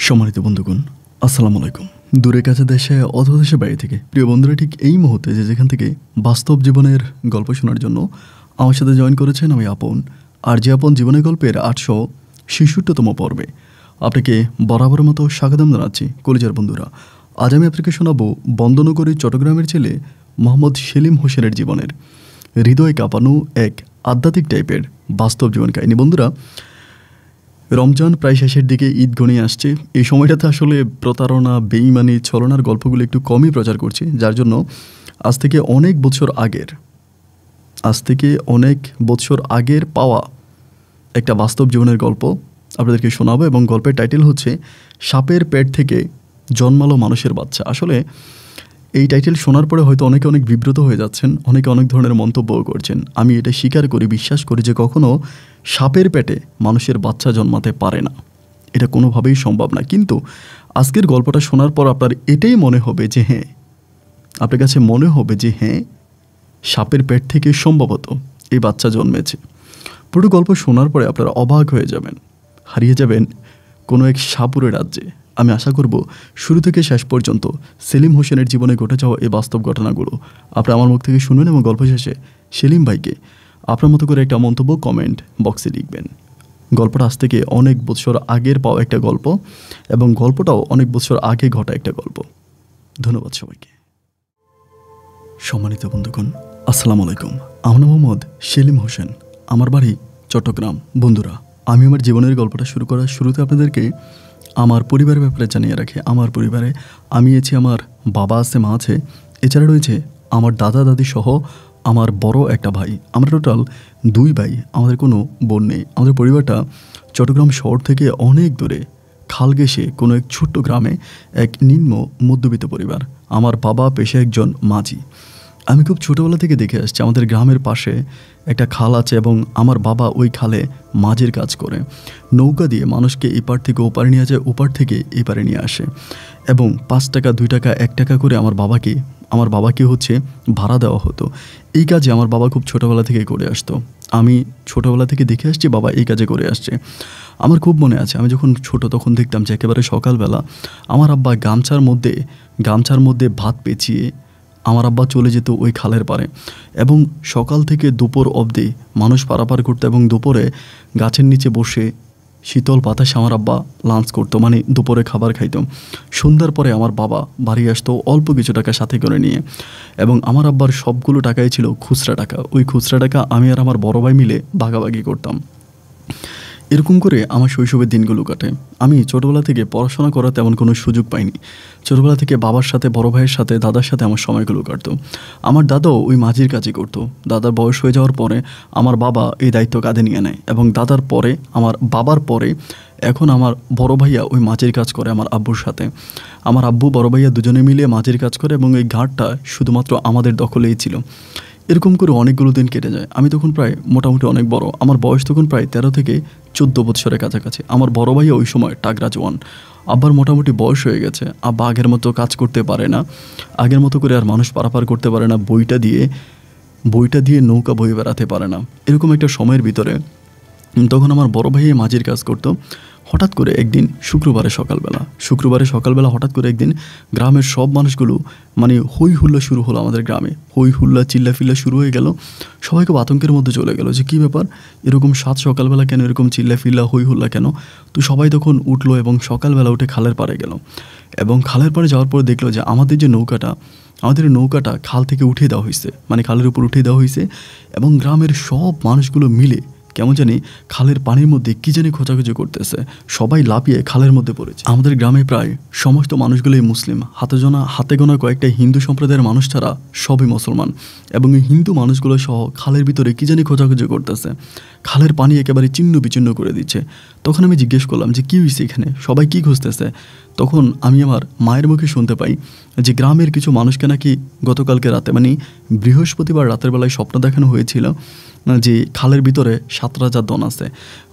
সম্মানিত বন্ধুগণ, আসসালামু আলাইকুম। দূরে কাছে দেশে অথবা দেশের বাইরে থেকে প্রিয় বন্ধুরা ঠিক এই মুহূর্তে যেখান থেকে বাস্তব জীবনের গল্প শোনার জন্য আমার সাথে জয়েন করেছেন আমি আপন। আর যে আপন জীবনের গল্পের 866তম পর্বে আপনাকে বরাবর মতো স্বাগতম জানাচ্ছি কলিজার বন্ধুরা। আজ আমি আপনাকে শোনাবো বন্দনগরী চট্টগ্রামের ছেলে মোহাম্মদ সেলিম হোসেনের জীবনের হৃদয় কাঁপানো এক আধ্যাত্মিক টাইপের বাস্তব জীবন কাহিনী। বন্ধুরা, রমজান প্রায় শেষের দিকে, ঈদ ঘনিয়ে আসছে। এই সময়টাতে আসলে প্রতারণা, বেঈমানি, ছলনার গল্পগুলো একটু কমই প্রচার করছি, যার জন্য আজ থেকে অনেক বছর আগের পাওয়া একটা বাস্তব জীবনের গল্প আপনাদেরকে শোনাবো। এবং গল্পের টাইটেল হচ্ছে সাপের পেট থেকে জন্মালো মানুষের বাচ্চা। আসলে এই টাইটেল শোনার পরে হয়তো অনেকে অনেক বিব্রত হয়ে যাচ্ছেন, অনেকে অনেক ধরনের মন্তব্যও করছেন। আমি এটা স্বীকার করি, বিশ্বাস করি যে কখনও সাপের পেটে মানুষের বাচ্চা জন্মাতে পারে না, এটা কোনোভাবেই সম্ভব না। কিন্তু আজকের গল্পটা শোনার পর আপনার এটাই মনে হবে যে হ্যাঁ, আপনার কাছে মনে হবে যে হ্যাঁ, সাপের পেট থেকে সম্ভবত এই বাচ্চা জন্মেছে। পুরো গল্প শোনার পরে আপনারা অবাক হয়ে যাবেন, হারিয়ে যাবেন কোনো এক সাপুরে রাজ্যে। আমি আশা করব শুরু থেকে শেষ পর্যন্ত সেলিম হোসেনের জীবনে ঘটে যাওয়া এই বাস্তব ঘটনাগুলো আপনারা আমার মুখ থেকে শুনবেন এবং গল্প শেষে সেলিম ভাইকে আপনার মতো করে একটা মন্তব্য কমেন্ট বক্সে লিখবেন। গল্পটা আজ থেকে অনেক বছর আগের পাওয়া একটা গল্প এবং গল্পটাও অনেক বছর আগে ঘটা একটা গল্প। ধন্যবাদ সবাইকে। সম্মানিত বন্ধুগণ, আসসালামু আলাইকুম। আমার নাম মোহাম্মদ সেলিম হোসেন, আমার বাড়ি চট্টগ্রাম। বন্ধুরা, আমি আমার জীবনের গল্পটা শুরু করার শুরুতে আপনাদেরকে আমার পরিবারের ব্যাপারে জানিয়ে রাখি। আমার পরিবারে আমি আছি, আমার বাবা আছে, মা আছে, এছাড়া রয়েছে আমার দাদা দাদি সহ আমার বড় একটা ভাই। আমরা টোটাল 2 ভাই, আমাদের কোনো বোন নেই। আমাদের পরিবারটা চট্টগ্রাম শহর থেকে অনেক দূরে খালঘেঁষে কোনো এক ছোট্ট গ্রামে, এক নিম্ন মধ্যবিত্ত পরিবার। আমার বাবা পেশায় একজন মাঝি। আমি খুব ছোটোবেলা থেকে দেখে আসছি আমাদের গ্রামের পাশে একটা খাল আছে এবং আমার বাবা ওই খালে মাঝির কাজ করে। নৌকা দিয়ে মানুষকে এপার থেকে ওপারে নিয়ে যায়, ওপার থেকে এপারে নিয়ে আসে এবং 5 টাকা, 2 টাকা, 1 টাকা করে আমার বাবাকে হচ্ছে ভাড়া দেওয়া হতো। এই কাজে আমার বাবা খুব ছোটোবেলা থেকে করে আসতো। আমি ছোটোবেলা থেকে দেখে আসছি বাবা এই কাজে করে আসছে। আমার খুব মনে আছে, আমি যখন ছোট তখন দেখতাম যে একেবারে সকালবেলা আমার আব্বা গামছার মধ্যে ভাত পেঁচিয়ে আমার আব্বা চলে যেত ওই খালের পাড়ে এবং সকাল থেকে দুপুর অবধি মানুষ পারাপার করতো এবং দুপুরে গাছের নিচে বসে শীতল বাতাসে আমার আব্বা লাঞ্চ করতো, মানে দুপুরে খাবার খাইতো। সন্ধ্যার পরে আমার বাবা বাড়ি আসতো অল্প কিছু টাকা সাথে করে নিয়ে এবং আমার আব্বার সবগুলো টাকাই ছিল খুচরা টাকা। ওই খুচরা টাকা আমি আর আমার বড় ভাই মিলে ভাগাভাগি করতাম। এরকম করে আমার শৈশবের দিনগুলো কাটে। আমি ছোটোবেলা থেকে পড়াশোনা করার তেমন কোনো সুযোগ পাইনি। ছোটোবেলা থেকে বাবার সাথে, বড় ভাইয়ের সাথে, দাদার সাথে আমার সময়গুলো কাটতো। আমার দাদাও ওই মাঝির কাজই করতো। দাদার বয়স হয়ে যাওয়ার পরে আমার বাবা এই দায়িত্ব কাঁধে নিয়ে নেয় এবং দাদার পরে, আমার বাবার পরে এখন আমার বড় ভাইয়া ওই মাঝির কাজ করে আমার আব্বুর সাথে। আমার আব্বু বড় ভাইয়া দুজনে মিলে মাঝির কাজ করে এবং এই ঘাটটা শুধুমাত্র আমাদের দখলেই ছিল। এরকম করে অনেকগুলো দিন কেটে যায়। আমি তখন প্রায় মোটামুটি অনেক বড়, আমার বয়স তখন প্রায় 13 থেকে 14 বছরের কাছাকাছি। আমার বড় ভাইয়া ওই সময় টাগরা জওয়ান। আব্বার মোটামুটি বয়স হয়ে গেছে। আব্বা আগের মতো কাজ করতে পারে না, আগের মতো করে আর মানুষ পারাপার করতে পারে না, বইটা দিয়ে নৌকা বয়ে বেড়াতে পারে না। এরকম একটা সময়ের ভিতরে তখন আমার বড় ভাইয়া মাঝির কাজ করতো। হঠাৎ করে একদিন শুক্রবারে সকালবেলা হঠাৎ করে একদিন গ্রামের সব মানুষগুলো, মানে হই হুল্লা শুরু হলো আমাদের গ্রামে। হই হুল্লা, চিল্লাফিল্লা শুরু হয়ে গেল। সবাই খুব আতঙ্কের মধ্যে চলে গেল যে কী ব্যাপার, এরকম সকালবেলা কেন, এরকম চিল্লাফিল্লা হই হুল্লা কেন? তো সবাই তখন উঠলো এবং সকালবেলা উঠে খালের পাড়ে গেল এবং খালের পাড়ে যাওয়ার পরে দেখলো যে আমাদের নৌকাটা খাল থেকে উঠিয়ে দেওয়া হয়েছে, মানে খালের উপর উঠিয়ে দেওয়া হয়েছে এবং গ্রামের সব মানুষগুলো মিলে কেমন জানি খালের পানির মধ্যে কী জানি খোঁচাখুচি করতেছে। সবাই লাফিয়ে খালের মধ্যে পড়েছে। আমাদের গ্রামে প্রায় সমস্ত মানুষগুলোই মুসলিম, হাতে গোনা কয়েকটা হিন্দু সম্প্রদায়ের মানুষ ছাড়া সবই মুসলমান এবং এই হিন্দু মানুষগুলো সহ খালের ভিতরে কী জানি খোঁচাখুচি করতেছে। খালের পানি একেবারে ছিন্ন বিচ্ছিন্ন করে দিচ্ছে। তখন আমি জিজ্ঞেস করলাম যে কী হয়েছে এখানে, সবাই কী খুঁজতেছে? তখন আমি আমার মায়ের মুখে শুনতে পাই যে গ্রামের কিছু মানুষকে নাকি গতকালকে রাতে, মানে বৃহস্পতিবার রাতের বেলায় স্বপ্ন দেখানো হয়েছিল যে খালের ভিতরে 7 রাজার দন আছে।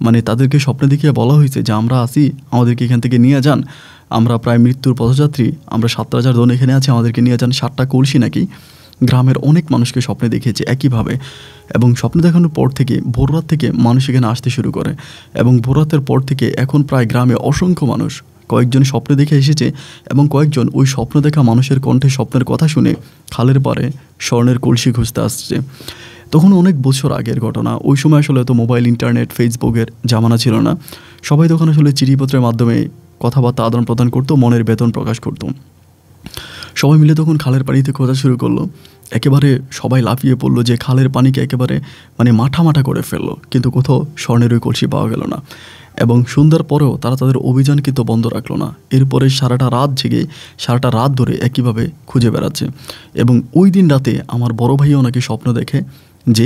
মানে তাদেরকে স্বপ্নে দেখিয়ে বলা হয়েছে যে আমরা আসি, আমাদেরকে এখান থেকে নিয়ে যান, আমরা প্রায় মৃত্যুর পথযাত্রী, আমরা 7 রাজার দন এখানে আছে, আমাদেরকে নিয়ে যান। 7টা কলসি নাকি গ্রামের অনেক মানুষকে স্বপ্নে দেখিয়েছে একইভাবে এবং স্বপ্ন দেখানোর পর থেকে ভোররাত থেকে মানুষ এখানে আসতে শুরু করে এবং ভোররাতের পর থেকে এখন প্রায় গ্রামে অসংখ্য মানুষ কয়েকজন স্বপ্ন দেখে এসেছে এবং কয়েকজন ওই স্বপ্ন দেখা মানুষের কণ্ঠে স্বপ্নের কথা শুনে খালের পাড়ে স্বর্ণের কলসি খুঁজতে আসছে। তখন অনেক বছর আগের ঘটনা। ওই সময় আসলে তো মোবাইল, ইন্টারনেট, ফেসবুকের জামানা ছিল না। সবাই তখন আসলে চিঠিপত্রের মাধ্যমে কথাবার্তা আদান প্রদান করতো, মনের বেদন প্রকাশ করতো। সবাই মিলে তখন খালের পানিতে খোঁজা শুরু করলো। একেবারে সবাই লাফিয়ে পড়লো যে খালের পানিকে একেবারে মাঠা মাঠা করে ফেললো, কিন্তু কোথাও স্বর্ণের ওই কলসি পাওয়া গেল না। এবং সন্ধ্যার পরেও তারা তাদের অভিযান কিন্তু বন্ধ রাখলো না। এরপরে সারাটা রাত জেগে সারাটা রাত ধরে একইভাবে খুঁজে বেড়াচ্ছে। এবং ওই দিন রাতে আমার বড় ভাইও নাকি স্বপ্ন দেখে যে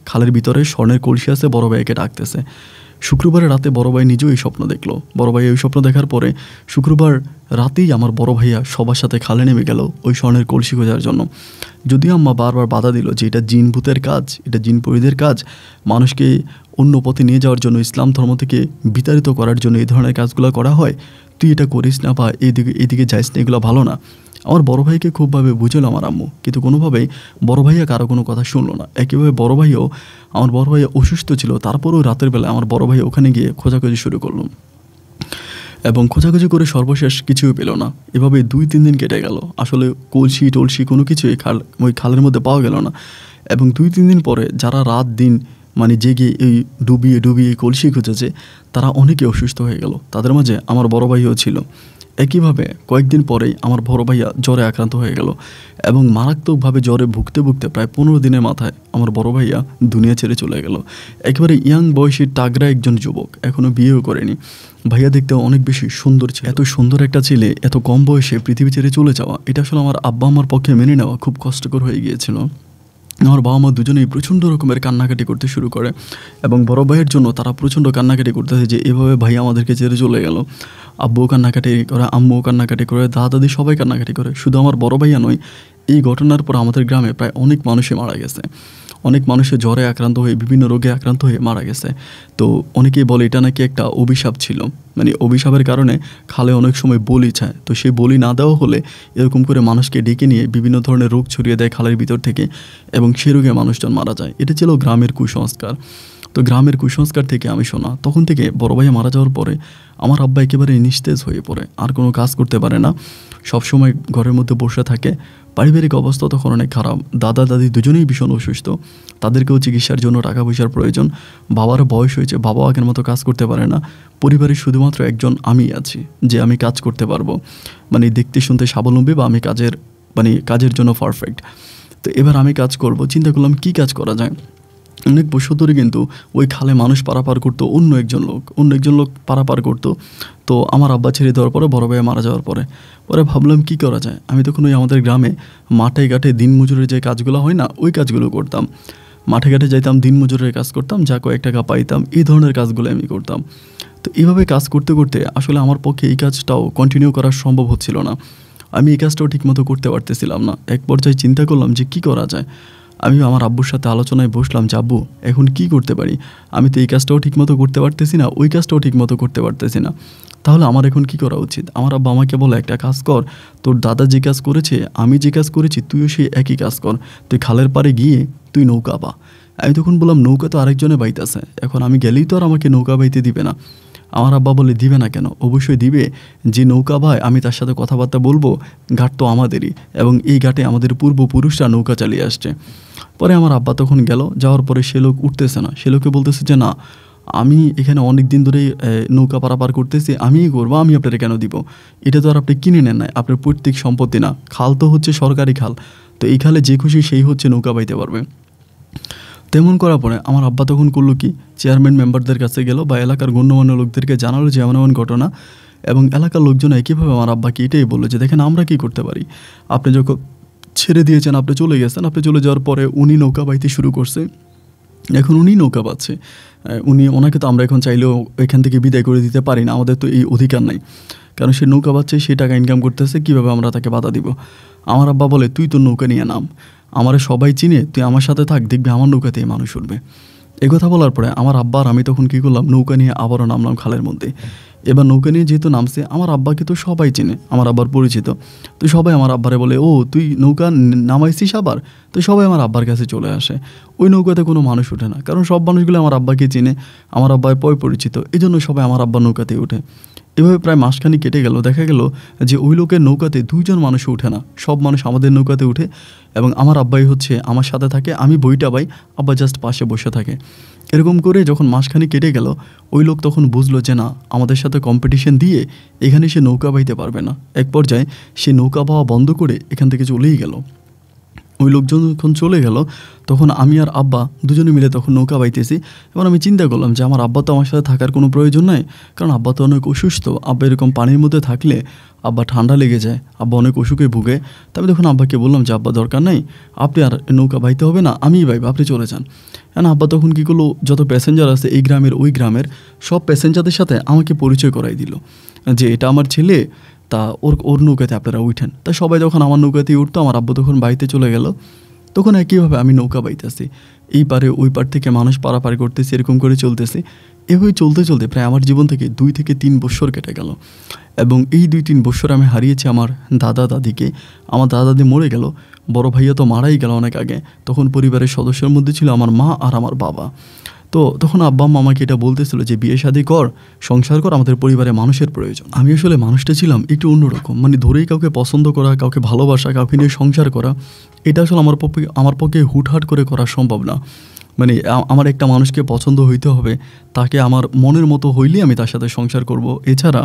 খালের ভিতরে স্বর্ণের কলসি আছে, বড় ভাইকে ডাকতেছে। শুক্রবারের রাতে বড় ভাই নিজেও এই স্বপ্ন দেখলো। বড় ভাই ওই স্বপ্ন দেখার পরে শুক্রবার রাতেই আমার বড় ভাইয়া সবার সাথে খালে নেমে গেল ওই স্বর্ণের কলসি খোঁজার জন্য। যদিও আম্মা বারবার বাধা দিল যে এটা জিন ভূতের কাজ, এটা জিন পরিদের কাজ, মানুষকে অন্য পথে নিয়ে যাওয়ার জন্য, ইসলাম ধর্ম থেকে বিতাড়িত করার জন্য এই ধরনের কাজগুলো করা হয়, তুই এটা করিস না বা এইদিকে যাইস না, এগুলো ভালো না। আমার বড় ভাইকে খুবভাবে বুঝলো আমার আম্মু, কিন্তু কোনোভাবেই বড় ভাইয়া কারো কোনো কথা শুনলো না। একইভাবে আমার বড় ভাইয়া অসুস্থ ছিল, তারপরেও রাতের বেলায় আমার বড় ভাই ওখানে গিয়ে খোঁজাখুঁজি শুরু করলো এবং খোঁজাখুঁজি করে সর্বশেষ কিছুই পেল না। এভাবে 2-3 দিন কেটে গেল। আসলে কলসি টলসি কোনো কিছুই ওই খালের মধ্যে পাওয়া গেল না। এবং 2-3 দিন পরে যারা রাত দিন জেগে এই ডুবিয়ে কলসি খুঁজেছে, তারা অনেকে অসুস্থ হয়ে গেল। তাদের মাঝে আমার বড় ভাইও ছিল। একইভাবে কয়েকদিন পরেই আমার বড় ভাইয়া জ্বরে আক্রান্ত হয়ে গেল এবং মারাত্মকভাবে জ্বরে ভুগতে প্রায় 15 দিনের মাথায় আমার বড় ভাইয়া দুনিয়া ছেড়ে চলে গেল। একেবারে ইয়াং বয়সী টাগরা একজন যুবক, এখনও বিয়েও করেনি। ভাইয়া দেখতে অনেক বেশি সুন্দর ছিল। এত সুন্দর একটা ছেলে এত কম বয়সে পৃথিবী ছেড়ে চলে যাওয়া, এটা আসলে আমার আব্বা আমার পক্ষে মেনে নেওয়া খুব কষ্টকর হয়ে গিয়েছিল। আমার বাবা মা দুজনেই প্রচণ্ড রকমের কান্নাকাটি করতে শুরু করে এবং বড় ভাইয়ের জন্য তারা প্রচণ্ড কান্নাকাটি করতেছে যে এভাবে ভাই আমাদেরকে ছেড়ে চলে গেল। আব্বুও কান্নাকাটি করে, আম্মুও কান্নাকাটি করে, দাদি সবাই কান্নাকাটি করে। শুধু আমার বড় ভাইয়া নয়, এই ঘটনার পর আমাদের গ্রামে প্রায় অনেক মানুষই মারা গেছে। অনেক মানুষের জ্বরে আক্রান্ত হয়ে, বিভিন্ন রোগে আক্রান্ত হয়ে মারা গেছে। তো অনেকেই বলে এটা নাকি একটা অভিশাপ ছিল। অভিশাপের কারণে খালে অনেক সময় বলি চায়, তো সেই বলি না দেওয়া হলে এরকম করে মানুষকে ডেকে নিয়ে বিভিন্ন ধরনের রোগ ছড়িয়ে দেয় খালের ভিতর থেকে এবং সে রোগে মানুষজন মারা যায়। এটা ছিল গ্রামের কুসংস্কার। তো গ্রামের কুসংস্কার থেকে আমি শোনা, তখন থেকে বড় ভাইয়া মারা যাওয়ার পরে আমার আব্বা একেবারে নিস্তেজ হয়ে পড়ে, আর কোনো কাজ করতে পারে না, সবসময় ঘরের মধ্যে বসে থাকে। পারিবারিক অবস্থা তখন অনেক খারাপ। দাদা দাদি দুজনেই ভীষণ অসুস্থ, তাদেরকেও চিকিৎসার জন্য টাকা পয়সার প্রয়োজন। বাবারও বয়স হয়েছে, বাবাও আগের মতো কাজ করতে পারে না। পরিবারের শুধুমাত্র একজন আমি আছি যে আমি কাজ করতে পারবো, দেখতে শুনতে স্বাবলম্বী বা আমি কাজের জন্য পারফেক্ট। তো এবার আমি কাজ করব, চিন্তা করলাম কী কাজ করা যায়। অনেক বছর ধরে কিন্তু ওই খালে মানুষ পারাপার করতো, অন্য একজন লোক পারাপার করতো। তো আমার আব্বা ছেড়ে দেওয়ার পরে, বড় ভাইয়া মারা যাওয়ার পরে ভাবলাম কী করা যায়। আমি তখন ওই আমাদের গ্রামে মাঠে ঘাটে দিনমজুরের যে কাজগুলো হয় না, ওই কাজগুলো করতাম। মাঠে ঘাটে যাইতাম, দিনমজুরের কাজ করতাম, যা কয়েক টাকা পাইতাম, এই ধরনের কাজগুলো আমি করতাম। তো এইভাবে কাজ করতে করতে আসলে আমার পক্ষে এই কাজটাও কন্টিনিউ করা সম্ভব হচ্ছিল না। আমি এই কাজটাও ঠিকমতো করতে পারতেছিলাম না। এক পর্যায়ে চিন্তা করলাম যে কী করা যায়। আমি আমার আব্বুর সাথে আলোচনায় বসলাম যে আব্বু, এখন কি করতে পারি? আমি তো এই কাজটাও ঠিকমতো করতে পারতেছি না, ওই কাজটাও ঠিকমতো করতে পারতেছি না, তাহলে আমার এখন কি করা উচিত? আমার আব্বা আমাকে বলে, একটা কাজ কর, তোর দাদা যে কাজ করেছে, আমি যে কাজ করেছি, তুইও সেই একই কাজ কর। তুই খালের পাড়ে গিয়ে তুই নৌকা বা। আমি তখন বললাম, নৌকা তো আরেকজনে বাইতেছে, এখন আমি গেলেই তো আর আমাকে নৌকা বাইতে দিবে না। আমার আব্বা বলে, দিবে না কেন? অবশ্যই দিবে। যে নৌকা ভাই, আমি তার সাথে কথাবার্তা বলবো, ঘাট তো আমাদেরই এবং এই ঘাটে আমাদের পূর্বপুরুষরা নৌকা চালিয়ে আসছে। পরে আমার আব্বা তখন গেল, যাওয়ার পরে সে লোক উঠতেছে না। সে লোকে বলতেছে যে না, আমি এখানে অনেক দিন ধরেই নৌকা পারাপার করতেছি, আমিই করবো, আমি আপনারা কেন দিব? এটা তো আর আপনি কিনে নেন নাই, আপনার পৈতৃক সম্পত্তি না। খাল তো হচ্ছে সরকারি খাল, তো এই খালে যে খুশি সেই হচ্ছে নৌকা বাইতে পারবে। তেমন করার পরে আমার আব্বা তখন করলো কি, চেয়ারম্যান মেম্বারদের কাছে গেল বা এলাকার গণ্যমান্য লোকদেরকে জানালো যে এমন ঘটনা, এবং এলাকার লোকজন একইভাবে আমার আব্বাকে এটাই বললো যে দেখেন, আমরা কি করতে পারি? আপনি যখন ছেড়ে দিয়েছেন, আপনি চলে গেছেন, আপনি চলে যাওয়ার পরে উনি নৌকা বাইতে শুরু করছে, এখন উনি নৌকা পাচ্ছে। ওনাকে তো আমরা এখন চাইলেও এখান থেকে বিদায় করে দিতে পারি না, আমাদের তো এই অধিকার নাই, কারণ সে নৌকা পাচ্ছে, সে টাকা ইনকাম করতেছে, কীভাবে আমরা তাকে বাধা দিব? আমার আব্বা বলে, তুই তো নৌকা নিয়ে নাম, আমার সবাই চিনে, তুই আমার সাথে থাক, দেখবি আমার নৌকাতেই মানুষ উঠবে। কথা বলার পরে আমার আব্বা আর আমি তখন কী করলাম, নৌকা নিয়ে আবারও নামলাম খালের মধ্যে। এবার নৌকা নিয়ে যেহেতু নামছে, আমার আব্বাকে তো সবাই চিনে, আমার আব্বার পরিচিত, তো সবাই আমার আব্বারে বলে, ও তুই নৌকা নামাইছিস আবার, তো সবাই আমার আব্বার কাছে চলে আসে। ওই নৌকাতে কোনো মানুষ ওঠে না, কারণ সব মানুষগুলো আমার আব্বাকে চিনে, আমার আব্বায় পরিচিত, এই জন্য সবাই আমার আব্বার নৌকাতেই ওঠে। এভাবে প্রায় মাসখানি কেটে গেল। দেখা গেল যে ওই লোকের নৌকাতে 2 জন মানুষ ওঠে না, সব মানুষ আমাদের নৌকাতে উঠে এবং আমার আব্বাই হচ্ছে আমার সাথে থাকে, আমি বইটা পাই, আব্বা জাস্ট পাশে বসে থাকে। এরকম করে যখন মাসখানি কেটে গেল, ওই লোক তখন বুঝলো যে না, আমাদের সাথে কম্পিটিশন দিয়ে এখানে সে নৌকা বাইতে পারবে না। এক পর্যায়ে সে নৌকা পাওয়া বন্ধ করে এখান থেকে চলেই গেল। ওই লোকজন যখন চলে গেল, তখন আমি আর আব্বা দুজনে মিলে তখন নৌকা বাইতেছি। এবার আমি চিন্তা করলাম যে আমার আব্বা তো আমার সাথে থাকার কোনো প্রয়োজন নাই, কারণ আব্বা তো অনেক অসুস্থ। আব্বা এরকম পানির মধ্যে থাকলে আব্বা ঠান্ডা লেগে যায়, আব্বা অনেক অসুখে ভুগে। তো আমি তখন আব্বাকে বললাম যে আব্বা দরকার নাই, আপনি আর নৌকা বাইতে হবে না, আমিই বাইব, আপনি চলে যান। হ্যাঁ, আব্বা তখন কী করলো, যত প্যাসেঞ্জার আছে এই গ্রামের ওই গ্রামের সব প্যাসেঞ্জারদের সাথে আমাকে পরিচয় করাই দিল যে এটা আমার ছেলে, তা ওর নৌকাতে আপনারা উঠেন। তা সবাই যখন আমার নৌকাতেই উঠতো, আমার আব্বু তখন বাইতে চলে গেল, তখন একইভাবে আমি নৌকা বাইতেছি, এই পারে ওই পার থেকে মানুষ পারাপার করতেছি, এরকম করে চলতেছি। এভাবে চলতে চলতে প্রায় আমার জীবন থেকে 2 থেকে 3 বছর কেটে গেল এবং এই 2-3 বছর আমি হারিয়েছি আমার দাদা দাদিকে। আমার দাদা দাদি মরে গেল, বড় ভাইয়া তো মারাই গেল অনেক আগে। তখন পরিবারের সদস্যের মধ্যে ছিল আমার মা আর আমার বাবা। তো তখন আব্বা আম্মা আমাকে এটা বলতেছিল যে বিয়ে শাদী কর, সংসার কর, আমাদের পরিবারে মানুষের প্রয়োজন। আমি আসলে মানুষটা ছিলাম একটু অন্যরকম, মানে ধরেই কাউকে পছন্দ করা, কাউকে ভালোবাসা, কাউকে নিয়ে সংসার করা, এটা আসলে আমার পক্ষে হুটহাট করে করা সম্ভব না। মানে আমার একটা মানুষকে পছন্দ হইতে হবে, তাকে আমার মনের মতো হইলেই আমি তার সাথে সংসার করব, এছাড়া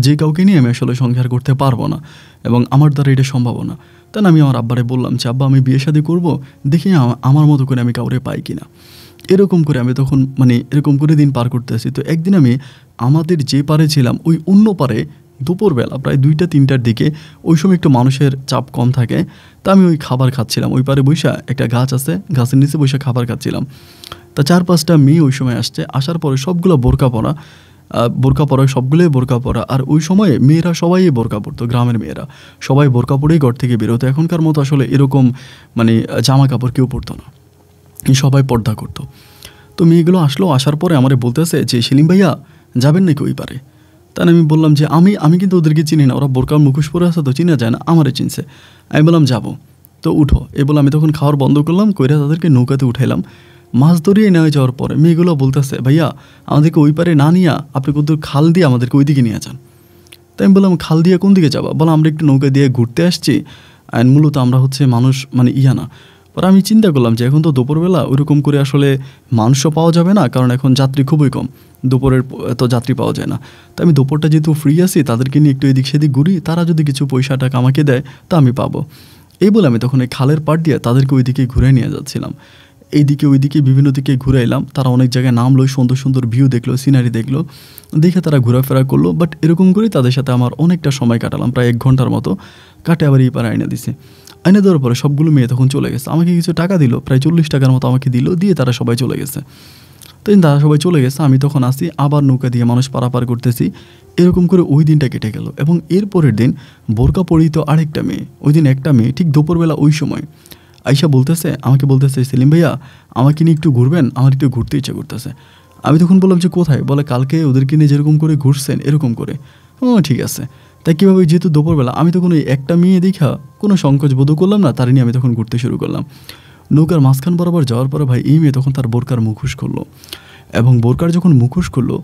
যে কাউকে নিয়ে আমি আসলে সংসার করতে পারবো না এবং আমার দ্বারা এটা সম্ভব না। তাই আমি আমার আব্বারে বললাম যে আব্বা, আমি বিয়ে শাদী করবো, দেখি আমার মতো করে আমি কাউরে পাই কিনা। এরকম করে আমি তখন এরকম করে দিন পার করতে আসি। তো একদিন আমি আমাদের যে পারে ছিলাম ওই অন্য পারে দুপুরবেলা প্রায় 2টা-3টার দিকে, ওই সময় একটু মানুষের চাপ কম থাকে, তা আমি ওই খাবার খাচ্ছিলাম। ওই পারে বৈশা একটা গাছ আছে, গাছের নিচে বৈশা খাবার খাচ্ছিলাম। তা 4-5টা মেয়ে ওই সময় আসছে, আসার পরে সবগুলো বোরকা পরা, সবগুলোই বোরকা পরা। আর ওই সময়ে মেয়েরা সবাই বোরকা পরতো, গ্রামের মেয়েরা সবাই বোরকা পরেই ঘর থেকে বেরোতো। এখনকার মতো আসলে এরকম জামা কাপড় কেউ পরতো না, সবাই পর্দা করতো। তো মেয়েগুলো আসলো, আসার পরে আমারে বলতেছে যে সেলিম ভাইয়া যাবেন নাকি ওই পারে? তাই আমি বললাম যে আমি কিন্তু ওদেরকে চিনি না, ওরা বোরকার মুখোশ পরে আছে তো চিনা যায় না, আমারে চিনছে। আমি বললাম যাবো, তো উঠো। এ বলে আমি তখন খাওয়ার বন্ধ করলাম, কইরা তাদেরকে নৌকাতে উঠাইলাম। মাছ ধরিয়ে নেওয়া যাওয়ার পরে মেয়েগুলো বলতেছে ভাইয়া আমাদেরকে ওই পারে না নিয়ে আপনি কিন্তু খাল দিয়ে আমাদেরকে ওই দিকে নিয়ে যান। তাই আমি বললাম খাল দিয়ে কোন দিকে যাবা? বলো আমরা একটু নৌকা দিয়ে ঘুরতে আসছি, আর মূলত আমরা হচ্ছে মানুষ না। পরে আমি চিন্তা করলাম যে এখন তো দুপুরবেলা ওইরকম করে আসলে মাংস পাওয়া যাবে না, কারণ এখন যাত্রী খুবই কম, দুপুরের এত যাত্রী পাওয়া যায় না। তো আমি দুপুরটা যেহেতু ফ্রি আছি, তাদেরকে নিয়ে একটু এদিক সেদিক ঘুরি, তারা যদি কিছু পয়সা টাকা আমাকে দেয় তা আমি পাবো। এই বলে আমি তখন এই খালের পাড় দিয়ে তাদেরকে ওইদিকে ঘুরে নিয়ে যাচ্ছিলাম। এইদিকে ওইদিকে বিভিন্ন দিকে ঘুরে এলাম, তারা অনেক জায়গায় নামলো, সুন্দর সুন্দর ভিউ দেখলো, সিনারি দেখলো, দেখে তারা ঘোরাফেরা করলো। বাট এরকম করেই তাদের সাথে আমার অনেকটা সময় কাটালাম, প্রায় 1 ঘন্টার মতো কাটে। আবার এই পারে আইনা দিছে, আইনা দেওয়ার পরে সবগুলো মেয়ে তখন চলে গেছে। আমাকে কিছু টাকা দিল, প্রায় 40 টাকার মতো আমাকে দিল, দিয়ে তারা সবাই চলে গেছে। তো তারা সবাই চলে গেছে, আমি তখন আসি, আবার নৌকা দিয়ে মানুষ পারাপার করতেছি। এরকম করে ওই দিনটা কেটে গেল এবং এর পরের দিন বোরকা পরিহিত আরেকটা মেয়ে, ওই দিন একটা মেয়ে ঠিক দুপুরবেলা ওই সময় আইসা আমাকে বলতেছে সেলিম ভাইয়া আমাকে নিয়ে একটু ঘুরবেন, আমার একটু ঘুরতে ইচ্ছা করতেছে। আমি তখন বললাম যে কোথায়? বলে কালকে ওদেরকে নিয়ে যেরকম করে ঘুরছেন এরকম করে। ও ঠিক আছে। তাই কীভাবে, যেহেতু দুপুরবেলা, আমি তখন ওই একটা মেয়ে দেখা কোনো সংকোচ বোধ করলাম না, তার নিয়ে আমি তখন ঘুরতে শুরু করলাম। নৌকার মাঝখান বরাবর যাওয়ার পরে ভাই এই মেয়ে তখন তার বোরকার মুখোশ করলো এবং বোরকার যখন মুখোশ করলো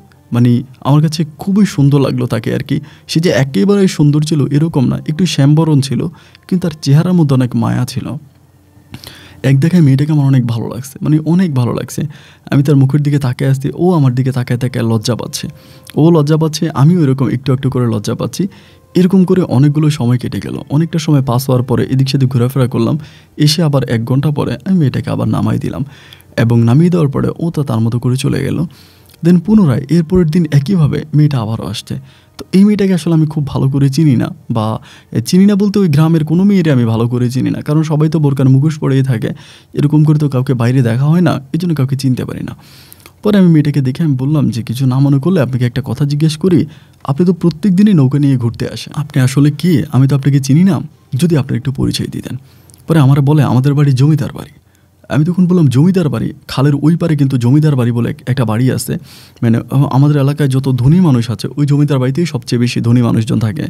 আমার কাছে খুবই সুন্দর লাগলো তাকে আর কি। সে যে একেবারে সুন্দর ছিল এরকম না, একটু শ্যামবরণ ছিল, কিন্তু তার চেহারার মধ্যে অনেক মায়া ছিল। এক দেখায় মেয়েটাকে আমার অনেক ভালো লাগছে, অনেক ভালো লাগছে। আমি তার মুখের দিকে তাকিয়ে আসছি, ও আমার দিকে তাকায় তাকায় লজ্জা পাচ্ছে, ও লজ্জা পাচ্ছে, আমিও এরকম একটু একটু করে লজ্জা পাচ্ছি। এরকম করে অনেকগুলো সময় কেটে গেল। অনেকটা সময় পাস হওয়ার পরে এদিক সেদিক ঘোরাফেরা করলাম, এসে আবার 1 ঘন্টা পরে আমি মেয়েটাকে আবার নামাই দিলাম এবং নামিয়ে দেওয়ার পরে ও তো তার মতো করে চলে গেল। দেন পুনরায় এরপরের দিন একইভাবে মেয়েটা আবারও আসছে। তো এই মেয়েটাকে আসলে আমি খুব ভালো করে চিনি না, বা চিনি না বলতে ওই গ্রামের কোনো মেয়েরে আমি ভালো করে চিনি না, কারণ সবাই তো বোরকার মুখোশ পড়েই থাকে, এরকম করে তো কাউকে বাইরে দেখা হয় না, এই জন্য কাউকে চিনতে পারি না। পরে আমি মেয়েটাকে দেখে আমি বললাম যে কিছু না মনে করলে আপনাকে একটা কথা জিজ্ঞেস করি, আপনি তো প্রত্যেক দিনই নৌকা নিয়ে ঘুরতে আসেন, আপনি আসলে কে? আমি তো আপনাকে চিনি না, যদি আপনার একটু পরিচয় দিতেন। পরে আমার বলে আমাদের বাড়ি জমিদার বাড়ি। আমি তখন বললাম জমিদার বাড়ি, খালের ওই পারে কিন্তু জমিদার বাড়ি বলে একটা বাড়ি আছে, মানে আমাদের এলাকায় যত ধনী মানুষ আছে ওই জমিদার বাড়িতেই সবচেয়ে বেশি ধনী মানুষজন থাকে।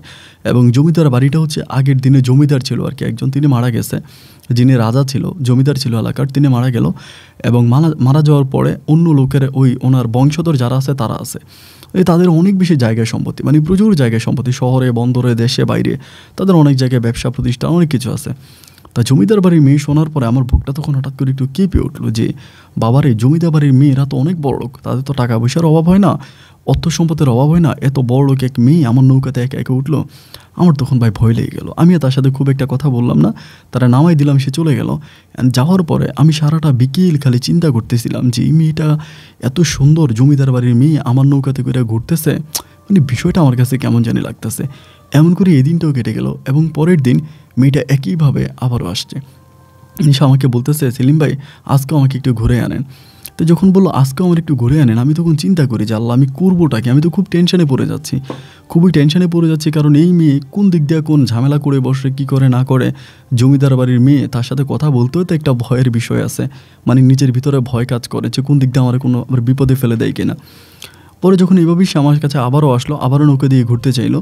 এবং জমিদার বাড়িটা হচ্ছে আগের দিনে জমিদার ছিল আর কি একজন, তিনি মারা গেছে, যিনি রাজা ছিল জমিদার ছিল এলাকার, তিনি মারা গেল। এবং মারা যাওয়ার পরে অন্য লোকের ওই ওনার বংশধর যারা আছে তারা আছে, এই তাদের অনেক বেশি জায়গায় সম্পত্তি, মানে প্রচুর জায়গায় সম্পত্তি, শহরে বন্দরে দেশে বাইরে, তাদের অনেক জায়গায় ব্যবসা প্রতিষ্ঠান অনেক কিছু আছে। তা জমিদার বাড়ির মেয়ে শোনার পরে আমার বুকটা তখন হঠাৎ করে একটু কেঁপে উঠলো যে বাবারে, জমিদার বাড়ির মেয়েরা তো অনেক বড় লোক, তাদের তো টাকা পয়সার অভাব হয় না, অর্থ সম্পদের অভাব হয় না, এত বড় লোক এক মেয়ে আমার নৌকাতে একে একে উঠলো। আমার তখন ভাই ভয় লেগে গেল, আমিও তার সাথে খুব একটা কথা বললাম না, তারা নামাই দিলাম, সে চলে গেল। যাওয়ার পরে আমি সারাটা বিকেল খালি চিন্তা করতেছিলাম যে এই মেয়েটা এত সুন্দর, জমিদার বাড়ির মেয়ে আমার নৌকাতে করে ঘুরতেছে, মানে বিষয়টা আমার কাছে কেমন জানি লাগতেছে। এমন করে এই দিনটাও কেটে গেল এবং পরের দিন মেয়েটা একইভাবে আবারও আসছে, সে আমাকে বলতেছে সেলিম ভাই আজকেও আমাকে একটু ঘুরে আনেন। তো যখন বললো আজকেও আমার একটু ঘুরে আনেন, আমি তখন চিন্তা করি যে আল্লাহ আমি করবোটা কি, আমি তো খুব টেনশনে পড়ে যাচ্ছি, খুবই টেনশনে পড়ে যাচ্ছি, কারণ এই মেয়ে কোন দিক দিয়ে কোন ঝামেলা করে বসে, কী করে না করে, জমিদার বাড়ির মেয়ে, তার সাথে কথা বলতেও তো একটা ভয়ের বিষয় আছে, মানে নিজের ভিতরে ভয় কাজ করে যে কোন দিক দিয়ে আমার কোনো আবার বিপদে ফেলে দেয় কিনা। পরে যখন এইভাবেই সে আমার কাছে আবারও আসলো, আবারও নৌকা দিয়ে ঘুরতে চাইলো,